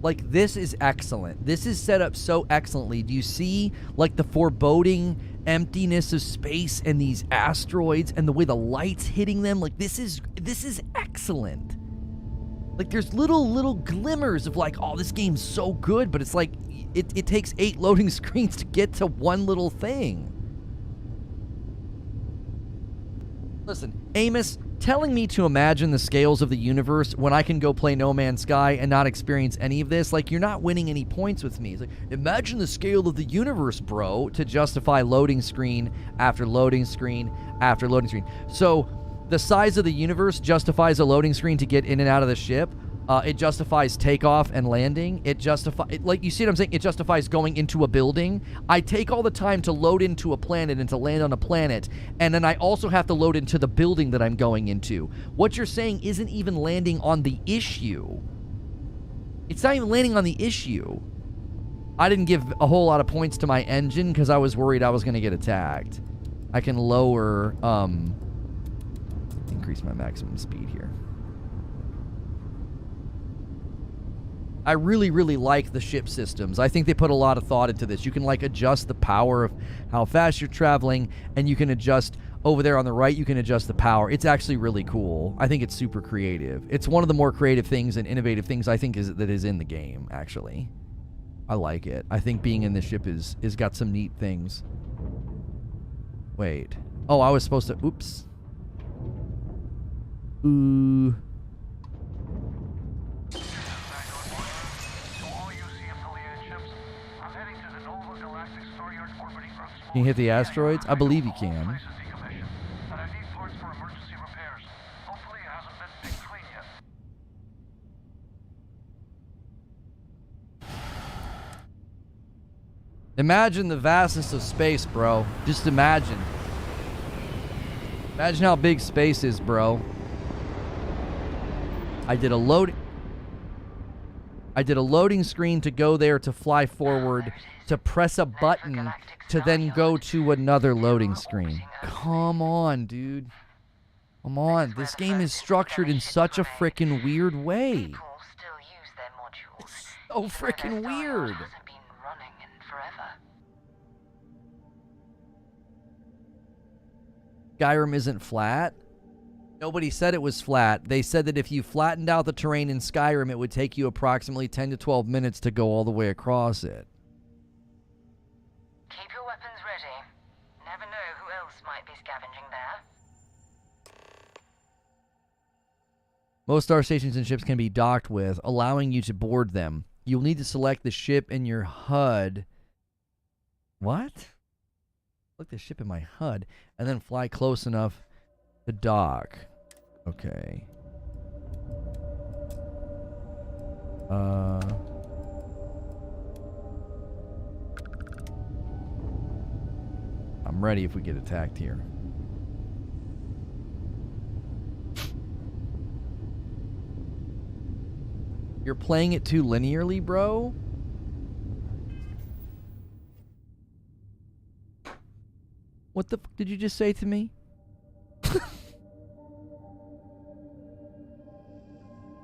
Like, this is excellent. This is set up so excellently. Do you see, like, the foreboding emptiness of space and these asteroids and the way the light's hitting them? Like, this is excellent. Like, there's little glimmers of, like, oh, this game's so good, but it's like, it takes 8 loading screens to get to one little thing. Listen, Amos, telling me to imagine the scales of the universe when I can go play No Man's Sky and not experience any of this, like, you're not winning any points with me. It's like, imagine the scale of the universe, bro, to justify loading screen after loading screen after loading screen. So, the size of the universe justifies a loading screen to get in and out of the ship. It justifies takeoff and landing. It justifies, like, you see what I'm saying? It justifies going into a building. I take all the time to load into a planet and to land on a planet, and then I also have to load into the building that I'm going into. What you're saying isn't even landing on the issue. It's not even landing on the issue. I didn't give a whole lot of points to my engine because I was worried I was going to get attacked. I can lower, increase my maximum speed here. I really, really like the ship systems. I think they put a lot of thought into this. You can, like, adjust the power of how fast you're traveling, and you can adjust, over there on the right, you can adjust the power. It's actually really cool. I think it's super creative. It's one of the more creative things and innovative things I think that is in the game, actually. I like it. I think being in the ship is got some neat things. Wait. Oh, I was supposed to... Oops. Ooh... Can you hit the asteroids? I believe you can. Imagine the vastness of space, bro. Just imagine. Imagine how big space is, bro. I did a loading screen to go there, to fly forward, to press a button, to then go to another loading screen. Come on, dude. Come on. This game is structured in such a freaking weird way. It's so freaking weird. Skyrim isn't flat? Nobody said it was flat. They said that if you flattened out the terrain in Skyrim, it would take you approximately 10 to 12 minutes to go all the way across it. Keep your weapons ready. Never know who else might be scavenging there. Most star stations and ships can be docked with, allowing you to board them. You'll need to select the ship in your HUD. What? Select the ship in my HUD, and then fly close enough to dock. Okay. I'm ready if we get attacked here. You're playing it too linearly, bro? What the f did you just say to me?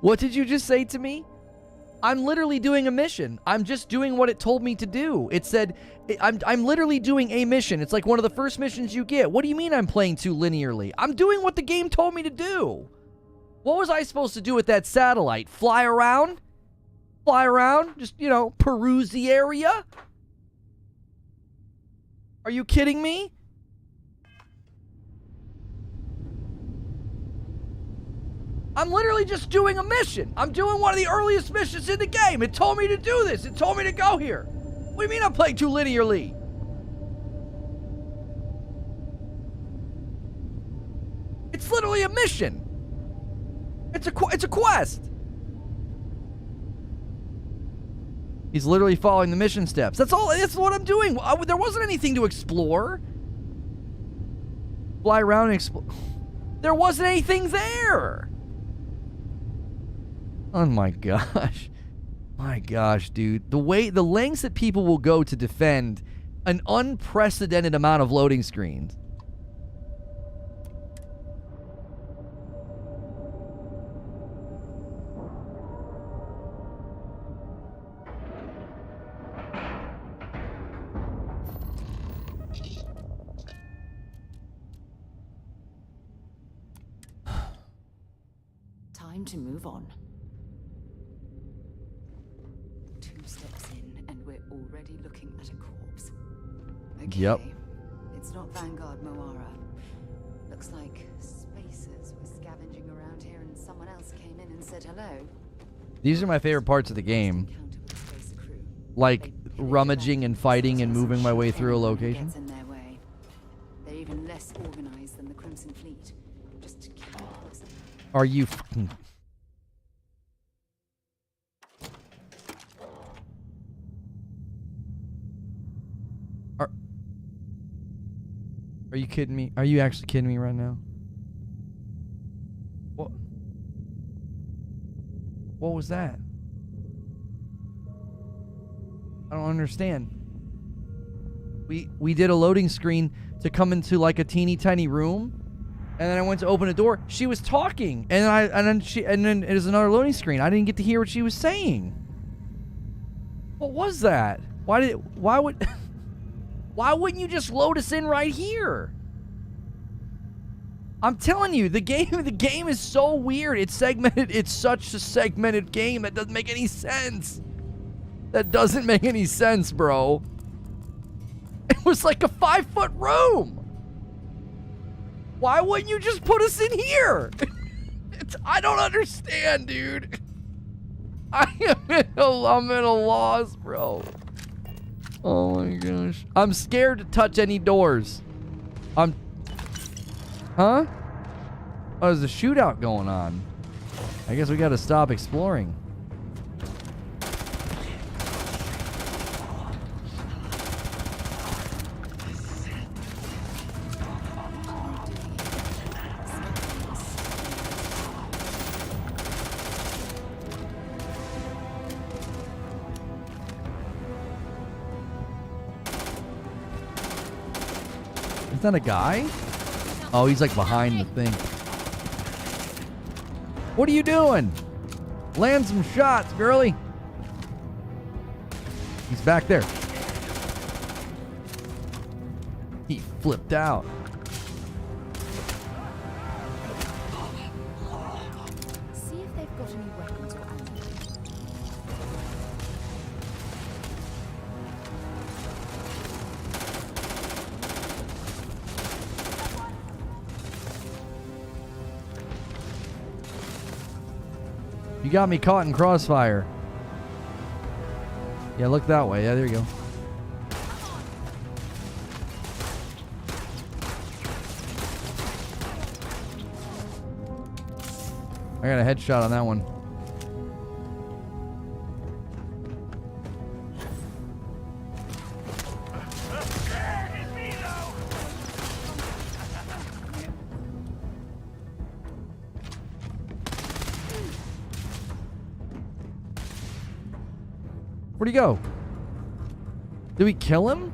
What did you just say to me? I'm literally doing a mission. I'm just doing what it told me to do. It said, I'm literally doing a mission. It's like one of the first missions you get. What do you mean I'm playing too linearly? I'm doing what the game told me to do. What was I supposed to do with that satellite? Fly around? Fly around? Just, you know, peruse the area? Are you kidding me? I'm literally just doing a mission. I'm doing one of the earliest missions in the game. It told me to do this. It told me to go here. What do you mean I'm playing too linearly? It's literally a mission. It's a quest. He's literally following the mission steps. That's all. That's what I'm doing. There wasn't anything to explore. Fly around and explore. There wasn't anything there. Oh my gosh. My gosh, dude. The lengths that people will go to defend an unprecedented amount of loading screens. Time to move on. 2 steps in, and we're already looking at a corpse. Okay. Yep. It's not Vanguard Moara. Looks like spacers were scavenging around here, and someone else came in and said hello. These are my favorite parts of the game. Like rummaging and fighting and moving my way through a location. Gets in their way. They're even less organized than the Crimson Fleet. Just keep it close. Are you fucking... Are you kidding me? Are you actually kidding me right now? What? What was that? I don't understand. We did a loading screen to come into like a teeny tiny room, and then I went to open a door. She was talking, and then it was another loading screen. I didn't get to hear what she was saying. What was that? Why wouldn't you just load us in right here? I'm telling you, the game is so weird. It's segmented. It's such a segmented game that doesn't make any sense. That doesn't make any sense, bro. It was like a 5-foot room. Why wouldn't you just put us in here? I don't understand, dude. I'm at a loss, bro. Oh my gosh. I'm scared to touch any doors. Huh? Oh, there's a shootout going on. I guess we gotta stop exploring. Is that a guy? Oh, he's like behind the thing. What are you doing? Land some shots, girly. He's back there. He flipped out. You got me caught in crossfire. Yeah, look that way. Yeah, there you go. I got a headshot on that one. Where'd he go? Did we kill him?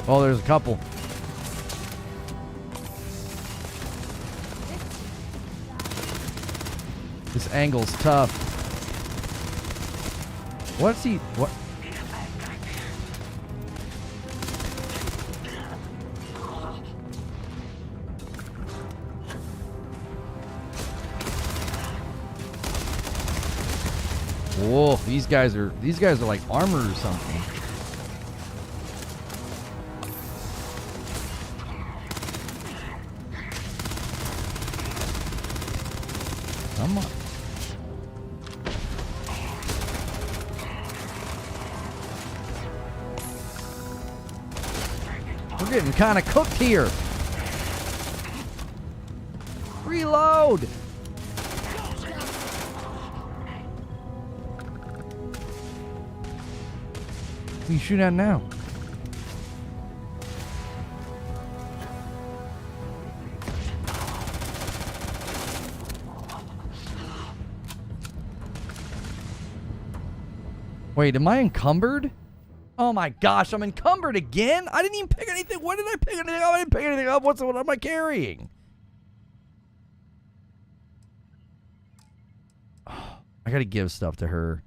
Oh, there's a couple. This angle's tough. What's he? What? Whoa! These guys are like armor or something. Come on. We're getting kind of cooked here. Reload. Who you shooting at now? Wait, am I encumbered? Oh my gosh, I'm encumbered again? I didn't even pick anything. What did I pick anything up? I didn't pick anything up. What am I carrying? Oh, I gotta give stuff to her.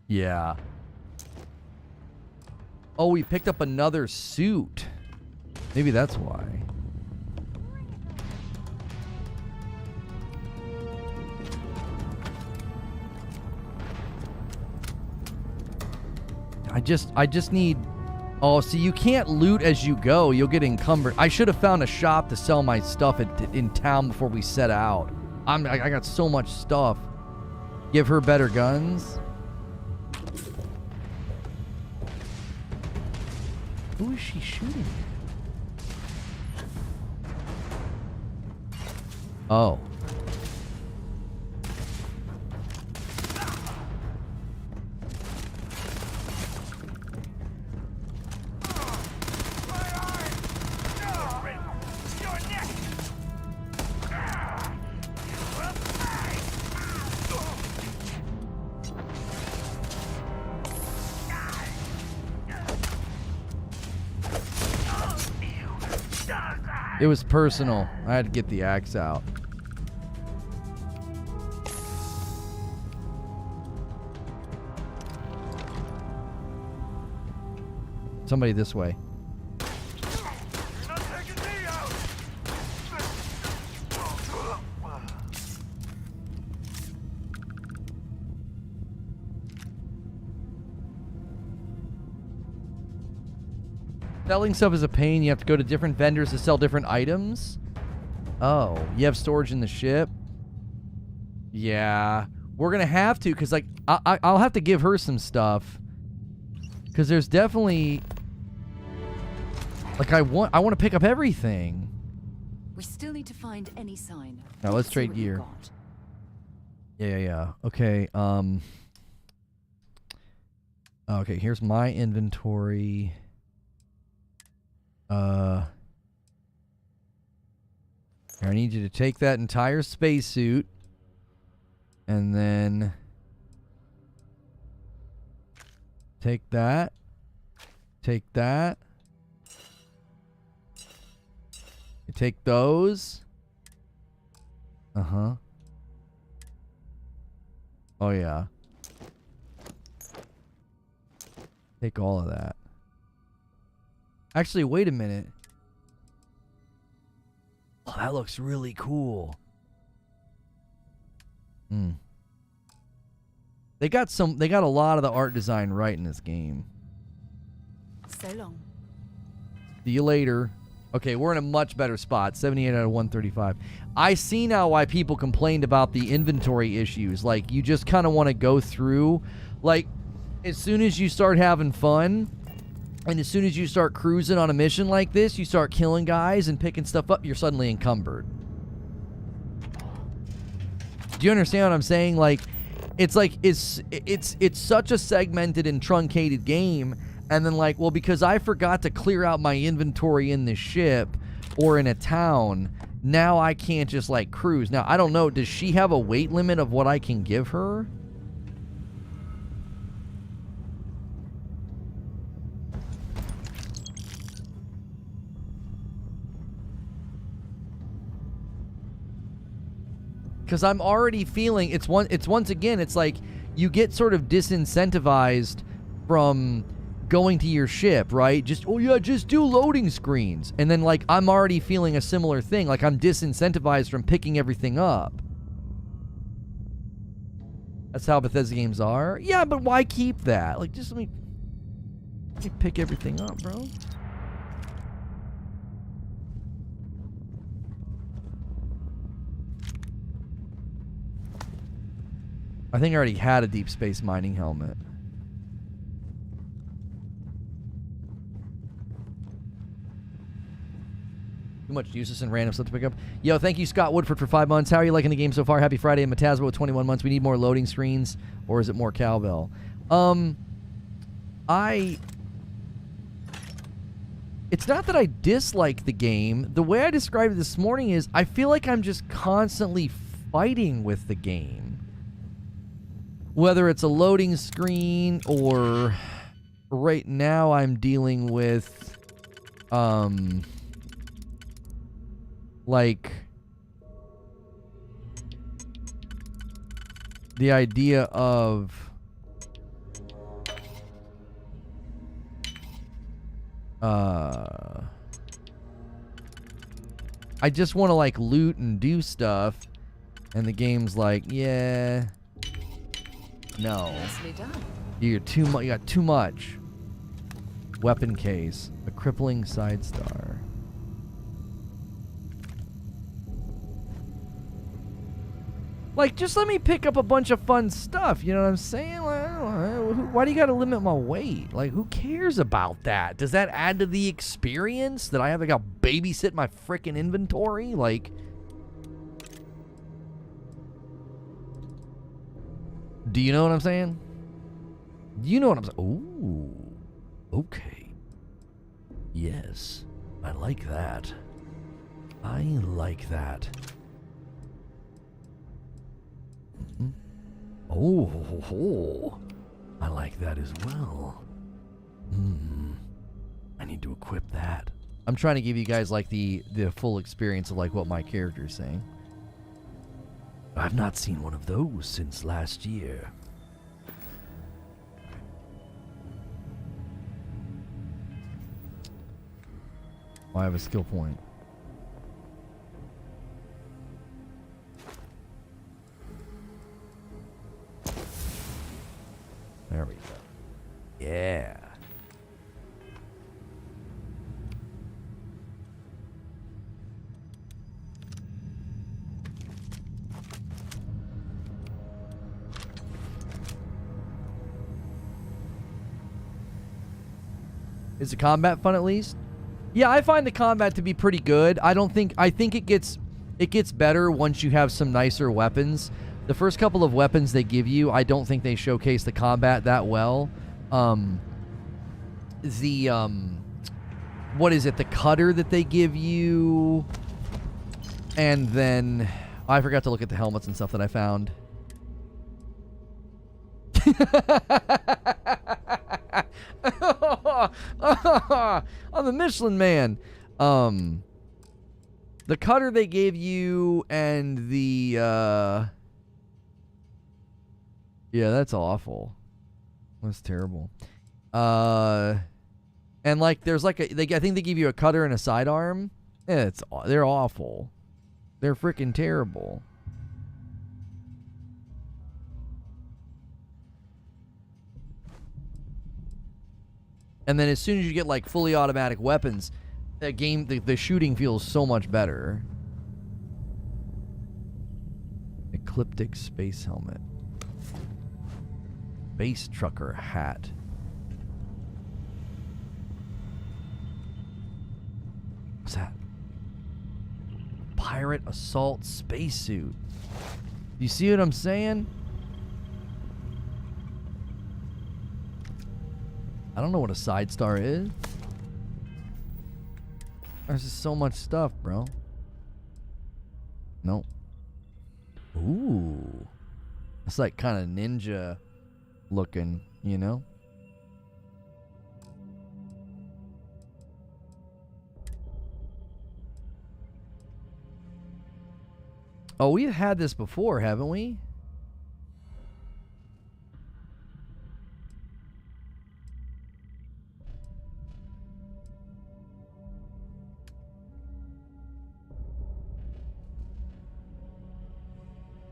Yeah. Oh, we picked up another suit. Maybe that's why. I just need... Oh, see, you can't loot as you go. You'll get encumbered. I should have found a shop to sell my stuff in town before we set out. I got so much stuff. Give her better guns. Who is she shooting at? Oh. It was personal. I had to get the axe out. Somebody this way. Selling stuff is a pain. You have to go to different vendors to sell different items. Oh, you have storage in the ship? Yeah. We're going to have to, because like, I'll have to give her some stuff. Because there's definitely... Like, I want to pick up everything. We still need to find any sign. Now, let's trade gear. Yeah. Okay, okay, here's my inventory. I need you to take that entire spacesuit and then take that. Take that. You take those. Uh-huh. Oh, yeah. Take all of that. Actually, wait a minute. Oh, that looks really cool. They got a lot of the art design right in this game. So long. See you later. Okay, we're in a much better spot. 78 out of 135. I see now why people complained about the inventory issues. Like, you just kind of want to go through. Like, as soon as you start having fun, and as soon as you start cruising on a mission like this, you start killing guys and picking stuff up, you're suddenly encumbered. Do you understand what I'm saying? Like, it's such a segmented and truncated game. And then, like, well, because I forgot to clear out my inventory in the ship or in a town, now I can't just, like, cruise. Now, I don't know. Does she have a weight limit of what I can give her? Because I'm already feeling, it's once again, it's like you get sort of disincentivized from going to your ship, right? Just do loading screens. And then, like, I'm already feeling a similar thing. Like, I'm disincentivized from picking everything up. That's how Bethesda games are. Yeah, but why keep that? Like, just let me pick everything up, bro. I think I already had a deep space mining helmet. Too much useless and random stuff to pick up. Yo, thank you, Scott Woodford, for 5 months. How are you liking the game so far? Happy Friday in Matasba with 21 months. We need more loading screens, or is it more cowbell? It's not that I dislike the game. The way I described it this morning is I feel like I'm just constantly fighting with the game. Whether it's a loading screen or right now I'm dealing with like the idea of I just want to like loot and do stuff, and the game's like, yeah, no, you got too much. Weapon case, a crippling side star. Like, just let me pick up a bunch of fun stuff, you know what I'm saying? Like, why do you gotta limit my weight? Like, who cares about that? Does that add to the experience that I have to go babysit my frickin' inventory? Like, do you know what I'm saying? You know what I'm saying? Ooh, okay. Yes, I like that. I like that. Oh, I like that as well. I need to equip that. I'm trying to give you guys like the full experience of like what my character is saying. I've not seen one of those since last year. I have a skill point. There we go. Yeah. Is the combat fun at least? Yeah, I find the combat to be pretty good. I think it gets better once you have some nicer weapons. The first couple of weapons they give you, I don't think they showcase the combat that well. What is it? The cutter that they give you, and then I forgot to look at the helmets and stuff that I found. I'm the Michelin Man. The cutter they gave you, and the yeah, that's awful. That's terrible. And like, there's like I think they give you a cutter and a sidearm. Yeah, they're awful. They're freaking terrible. And then as soon as you get like fully automatic weapons, that game, the shooting feels so much better. Ecliptic space helmet. Space trucker hat. What's that? Pirate assault spacesuit. You see what I'm saying? I don't know what a side star is. There's just so much stuff, bro. Nope. Ooh. It's like kind of ninja looking, you know? Oh, we've had this before, haven't we?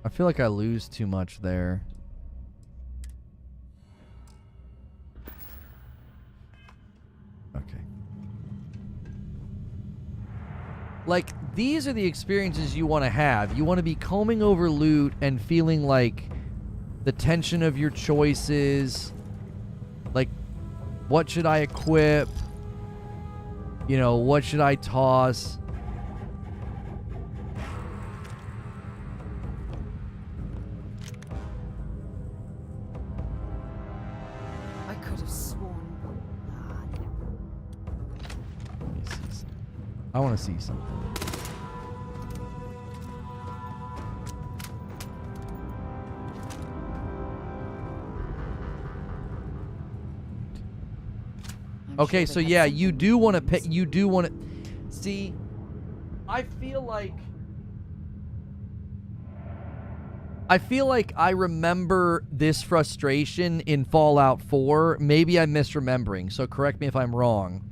I feel like I lose too much there. Okay. Like, these are the experiences you want to have. You want to be combing over loot and feeling like the tension of your choices. Like, what should I equip? You know, what should I toss? I could have sworn. I want to see something. Okay, so yeah, you do want to pick. You do want to see. I feel like I remember this frustration in Fallout 4. Maybe I'm misremembering, so correct me if I'm wrong.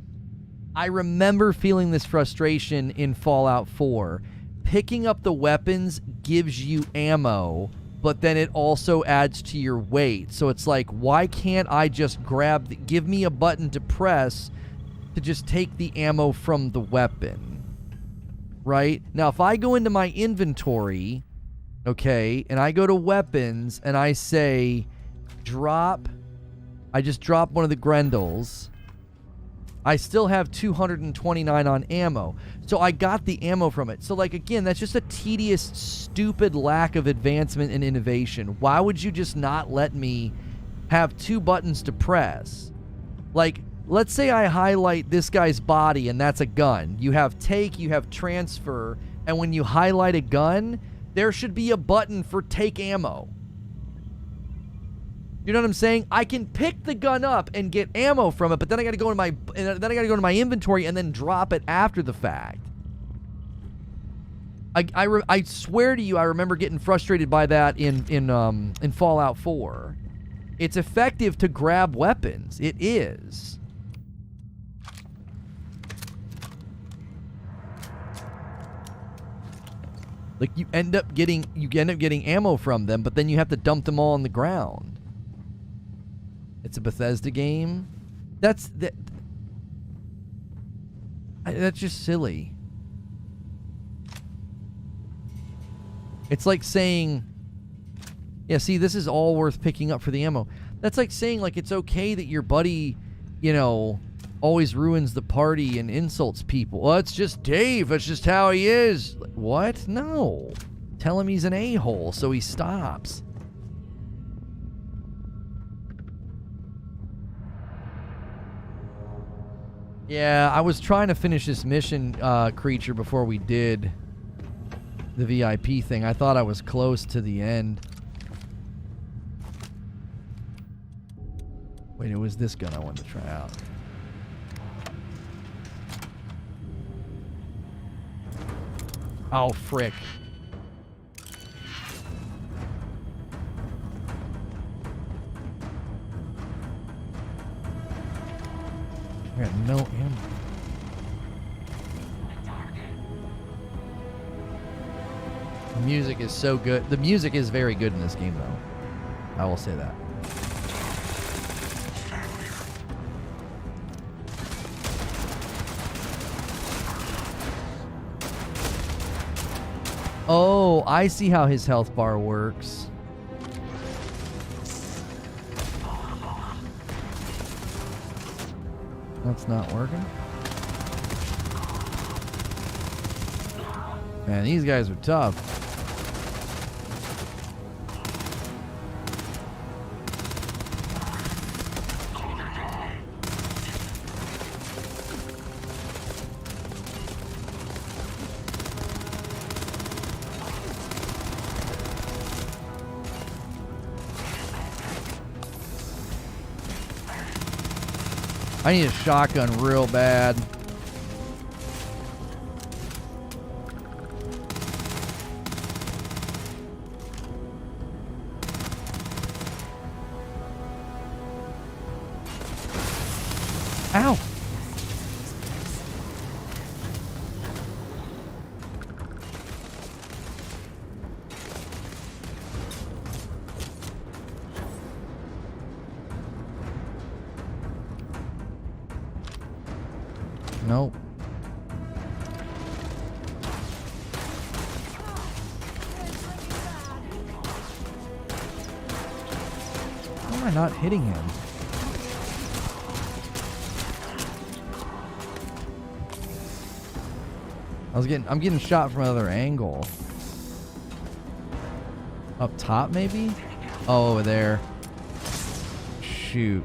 I remember feeling this frustration in Fallout 4. Picking up the weapons gives you ammo, but then it also adds to your weight. So it's like, why can't I just give me a button to press to just take the ammo from the weapon? Right? Now, if I go into my inventory, okay, and I go to weapons and I say, I just drop one of the Grendels. I still have 229 on ammo. So I got the ammo from it. So, like, again, that's just a tedious, stupid lack of advancement and innovation. Why would you just not let me have 2 buttons to press? Like, let's say I highlight this guy's body and that's a gun. You have take, you have transfer, and when you highlight a gun, there should be a button for take ammo. You know what I'm saying? I can pick the gun up and get ammo from it, but then I got to go to my inventory and then drop it after the fact. I swear to you, I remember getting frustrated by that in Fallout 4. It's effective to grab weapons. It is. Like, you end up getting ammo from them, but then you have to dump them all on the ground. It's a Bethesda game. That's just silly. It's like saying, yeah, see, this is all worth picking up for the ammo. That's like saying, like, it's okay that your buddy, you know, always ruins the party and insults people. Well, it's just Dave. It's just how he is. Like, what? No. Tell him he's an a-hole so he stops. Yeah, I was trying to finish this mission, creature, before we did the VIP thing. I thought I was close to the end. Wait, it was this gun I wanted to try out. Oh, frick. I got no ammo. music is so good. The music is very good in this game, though. I will say that. Oh, I see how his health bar works. That's not working. Man, these guys are tough. I need a shotgun real bad. Ow! Nope. Why am I not hitting him? I'm getting shot from another angle. Up top, maybe? Oh, over there. Shoot.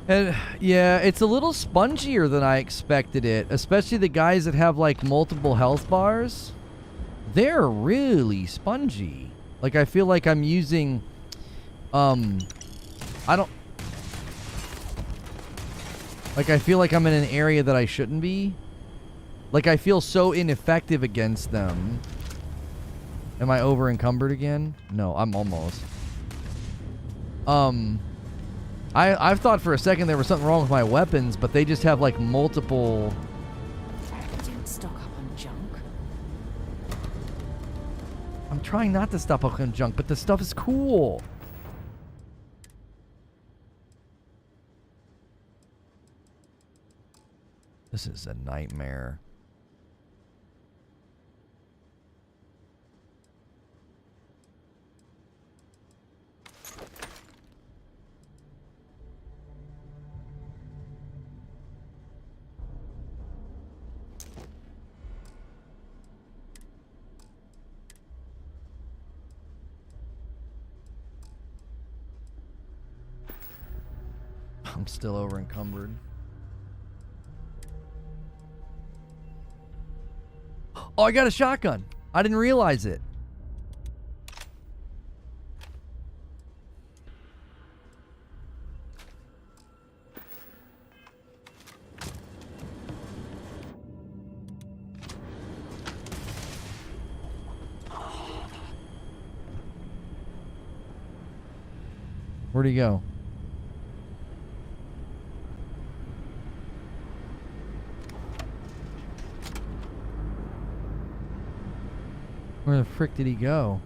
And yeah, it's a little spongier than I expected it, especially the guys that have like multiple health bars. They're really spongy. Like I feel like I'm using I feel like I'm in an area that I shouldn't be. Like I feel so ineffective against them. Am I over encumbered again? No, I'm almost. I've thought for a second there was something wrong with my weapons, but they just have like multiple. Don't stock up on junk. I'm trying not to stock up on junk, but the stuff is cool. This is a nightmare. I'm still over encumbered. Oh, I got a shotgun. I didn't realize it. Where'd he go? Where the frick did he go?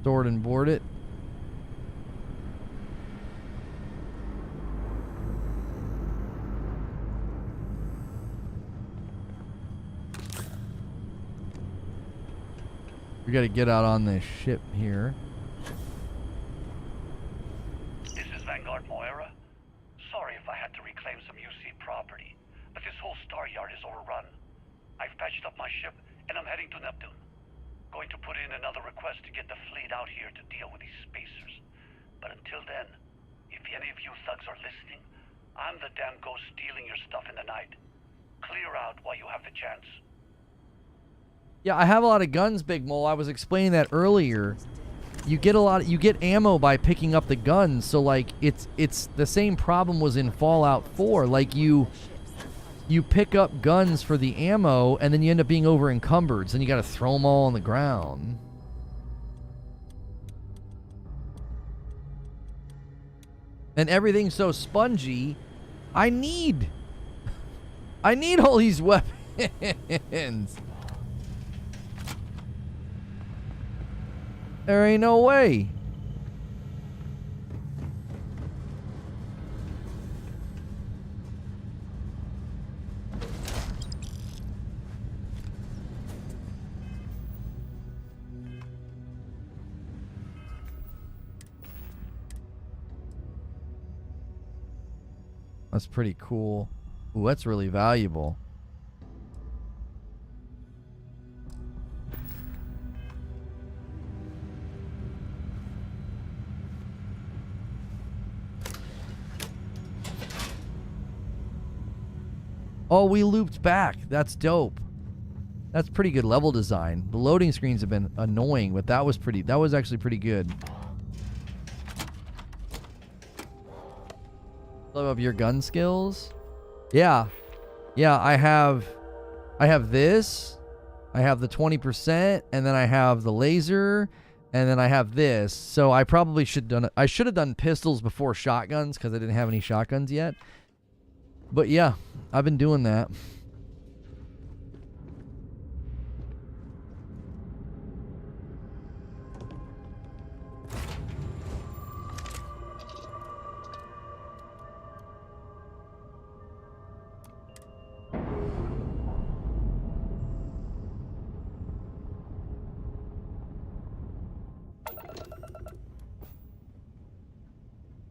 Stored and board it. We gotta get out on this ship here. This is Vanguard Moira. Sorry if I had to reclaim some UC property, but this whole star yard is overrun. I've patched up my ship, and I'm heading to Neptune. Going to put in another request to get the fleet out here to deal with these spacers. But until then, if any of you thugs are listening, I'm the damn ghost stealing your stuff in the night. Clear out while you have the chance. Yeah, I have a lot of guns, Big Mole. I was explaining that earlier. You get ammo by picking up the guns, so like it's the same problem was in Fallout 4. Like you pick up guns for the ammo and then you end up being over encumbered, so then you got to throw them all on the ground. And everything's so spongy. I need all these weapons. There ain't no way. That's pretty cool. Ooh, that's really valuable. Oh, we looped back. That's dope. That's pretty good level design. The loading screens have been annoying, but that was actually pretty good. Level up your gun skills. Yeah. I have this. I have the 20%, and then I have the laser, and then I have this. So I probably should have done pistols before shotguns because I didn't have any shotguns yet. But yeah, I've been doing that.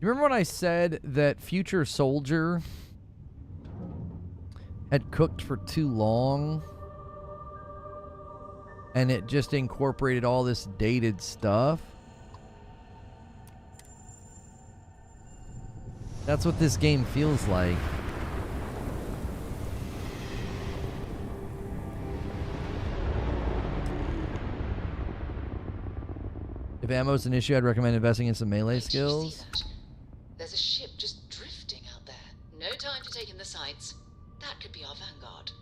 You remember when I said that Future Soldier had cooked for too long and it just incorporated all this dated stuff? That's what this game feels like. If ammo's an issue, I'd recommend investing in some melee skills. There's a ship just drifting out there. No time to take in the sights. That could be our vanguard.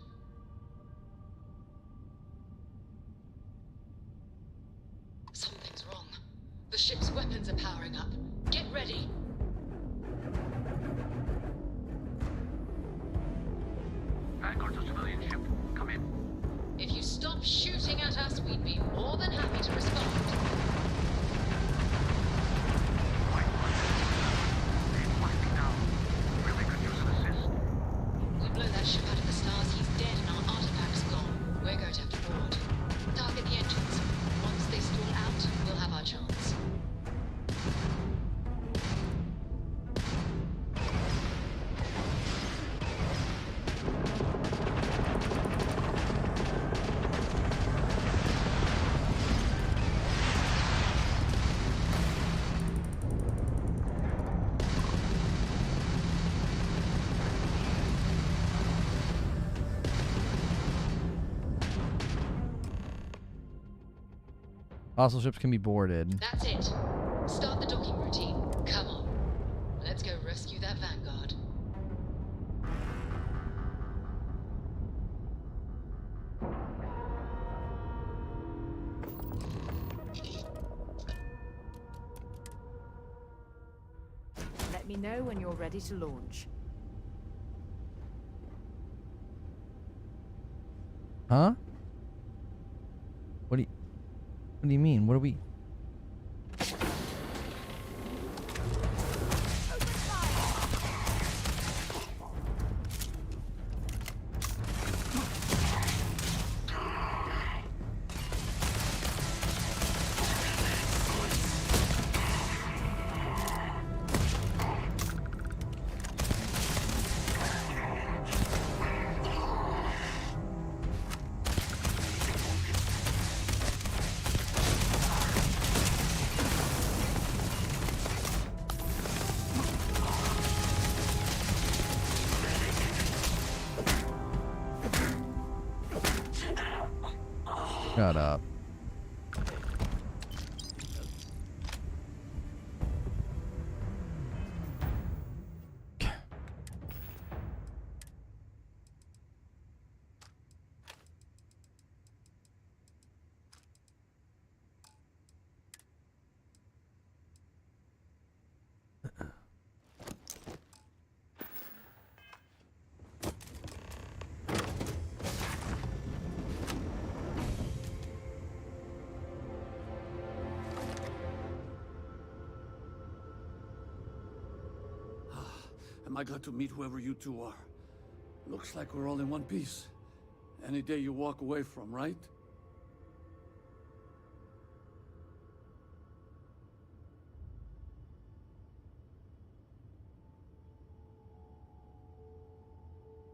Something's wrong. The ship's weapons are powering up. Get ready. Vanguard's a civilian ship. Come in. If you stop shooting at us, we'd be more than happy to respond. Blow that ship out of the stars, he's dead and our artifact's gone. We're going to have to board. Target the engines. Once they stall out, we'll have our chance. Hostile ships can be boarded. That's it. Start the docking routine. Come on. Let's go rescue that vanguard. Let me know when you're ready to launch. Huh? What do you mean? What are we... Shut up. Am I glad to meet whoever you two are. Looks like we're all in one piece. Any day you walk away from, right?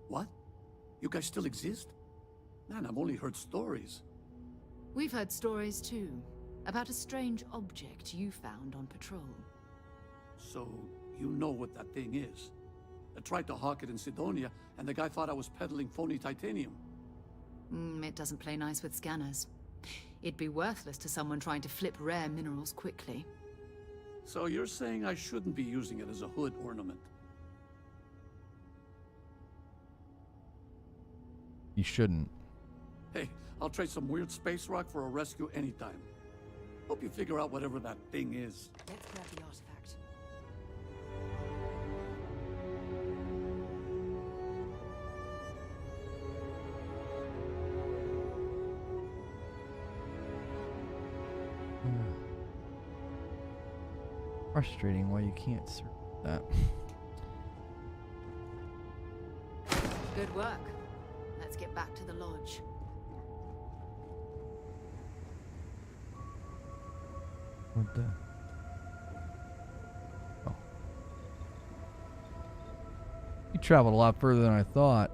What? You guys still exist? Man, I've only heard stories. We've heard stories too, about a strange object you found on patrol. So, you know what that thing is? I tried to hawk it in Sidonia, and the guy thought I was peddling phony titanium. It doesn't play nice with scanners. It'd be worthless to someone trying to flip rare minerals quickly. So you're saying I shouldn't be using it as a hood ornament? You shouldn't. Hey, I'll trade some weird space rock for a rescue anytime. Hope you figure out whatever that thing is. Let's grab the artifact. Frustrating why you can't serve that. Good work. Let's get back to the lodge. What the? Oh. You traveled a lot further than I thought.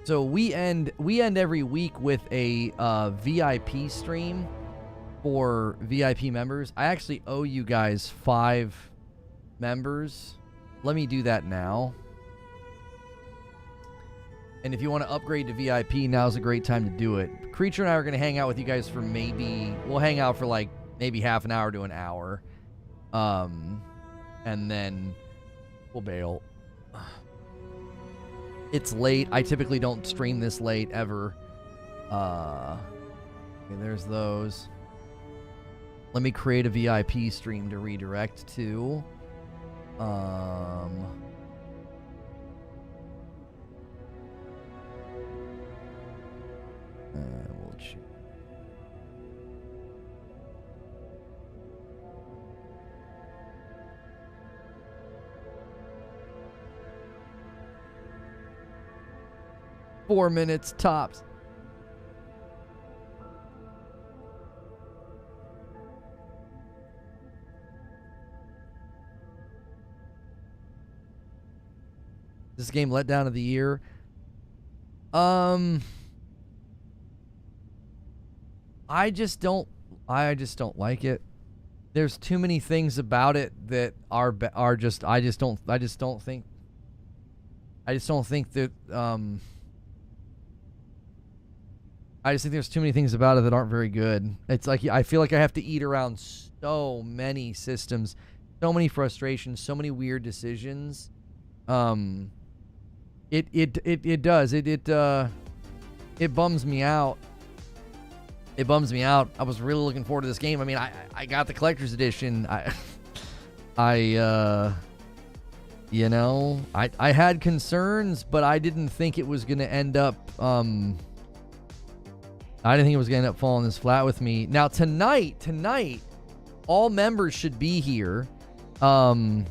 So we end every week with a VIP stream for VIP members. I actually owe you guys 5 members. Let me do that now. And if you want to upgrade to VIP, now's a great time to do it. Creature and I are going to hang out with you guys for we'll hang out for like maybe half an hour to an hour. And then we'll bail. It's late. I typically don't stream this late ever. Okay, there's those. Let me create a VIP stream to redirect to. We'll choose. Four minutes tops. This game letdown of the year. I just don't like it. There's too many things about it that are just I just don't think that I just think there's too many things about it that aren't very good. It's like I feel like I have to eat around so many systems, so many frustrations, so many weird decisions. It does. It bums me out. It bums me out. I was really looking forward to this game. I mean, I got the collector's edition. I had concerns, but I didn't think it was going to end up I didn't think it was going to end up falling this flat with me. Now tonight, all members should be here. Can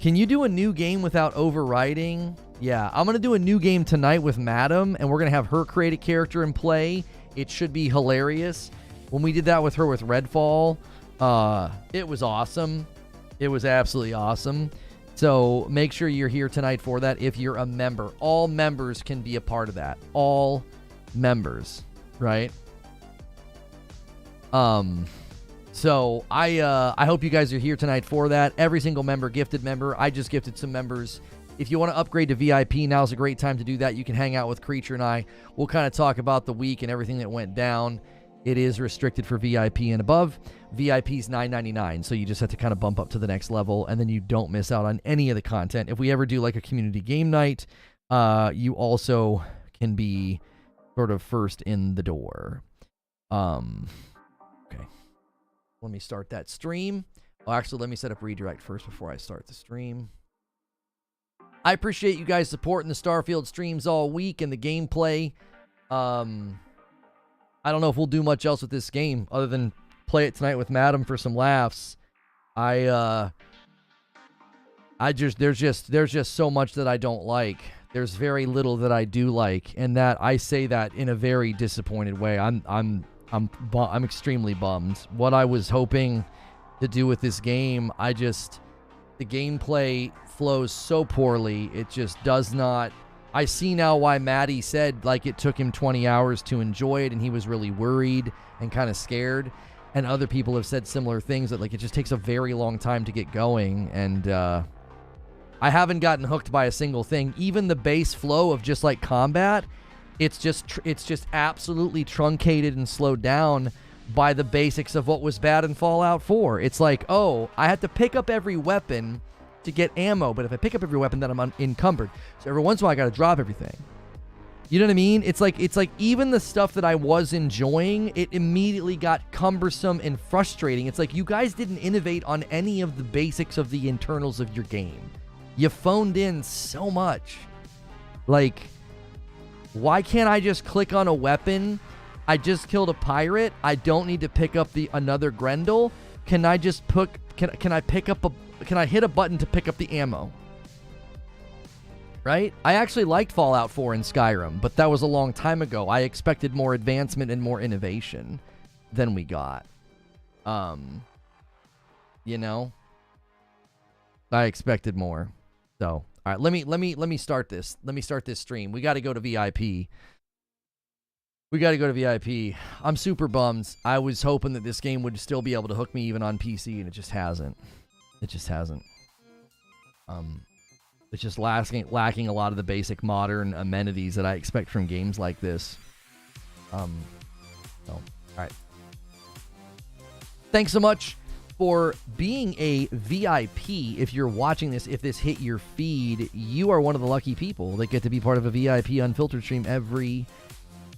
you do a new game without overwriting? Yeah, I'm going to do a new game tonight with Madam, and we're going to have her create a character and play. It should be hilarious. When we did that with her with Redfall, it was awesome. It was absolutely awesome. So make sure you're here tonight for that if you're a member. All members can be a part of that. All members, right? So I hope you guys are here tonight for that. Every single member, gifted member. I just gifted some members. If you want to upgrade to VIP, now's a great time to do that. You can hang out with Creature and I. We'll kind of talk about the week and everything that went down. It is restricted for VIP and above. VIP is $9.99, so you just have to kind of bump up to the next level, and then you don't miss out on any of the content. If we ever do like a community game night, you also can be sort of first in the door. Okay. Let me start that stream. Well, actually, let me set up redirect first before I start the stream. I appreciate you guys supporting the Starfield streams all week and the gameplay. I don't know if we'll do much else with this game other than play it tonight with Madam for some laughs. There's just so much that I don't like. There's very little that I do like, and that I say that in a very disappointed way. I'm extremely bummed. What I was hoping to do with this game, the gameplay flows so poorly. It just does not. I see now why Maddie said like it took him 20 hours to enjoy it, and he was really worried and kind of scared. And other people have said similar things, that like it just takes a very long time to get going. And I haven't gotten hooked by a single thing. Even the base flow of just like combat, it's just absolutely truncated and slowed down by the basics of what was bad in Fallout 4. It's like, oh, I have to pick up every weapon to get ammo, but if I pick up every weapon, then I'm encumbered. So every once in a while, I got to drop everything. You know what I mean? It's like even the stuff that I was enjoying, it immediately got cumbersome and frustrating. It's like you guys didn't innovate on any of the basics of the internals of your game. You phoned in so much. Like, why can't I just click on a weapon? I just killed a pirate. I don't need to pick up another Grendel. Can I just can I hit a button to pick up the ammo? Right? I actually liked Fallout 4 and Skyrim, but that was a long time ago. I expected more advancement and more innovation than we got. You know? I expected more. So, all right, let me start this. Let me start this stream. We got to go to VIP. I'm super bummed. I was hoping that this game would still be able to hook me even on PC, and it just hasn't. It's just lacking a lot of the basic modern amenities that I expect from games like this. All right. Thanks so much for being a VIP. If you're watching this, if this hit your feed, you are one of the lucky people that get to be part of a VIP Unfiltered stream every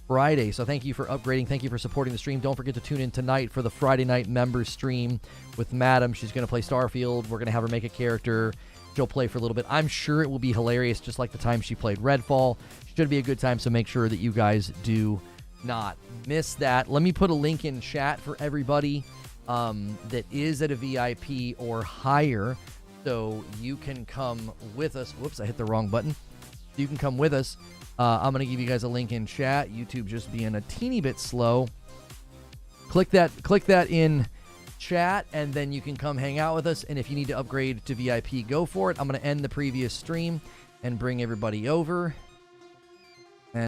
Friday. So thank you for upgrading. Thank you for supporting the stream. Don't forget to tune in tonight for the Friday night member stream with Madam. She's going to play Starfield. We're going to have her make a character. She'll play for a little bit. I'm sure it will be hilarious, just like the time she played Redfall. Should be a good time, so make sure that you guys do not miss that. Let me put a link in chat for everybody that is at a VIP or higher, so you can come with us. Whoops, I hit the wrong button. You can come with us. I'm going to give you guys a link in chat. YouTube just being a teeny bit slow. Click that in chat, and then you can come hang out with us. And if you need to upgrade to VIP, go for it. I'm going to end the previous stream and bring everybody over.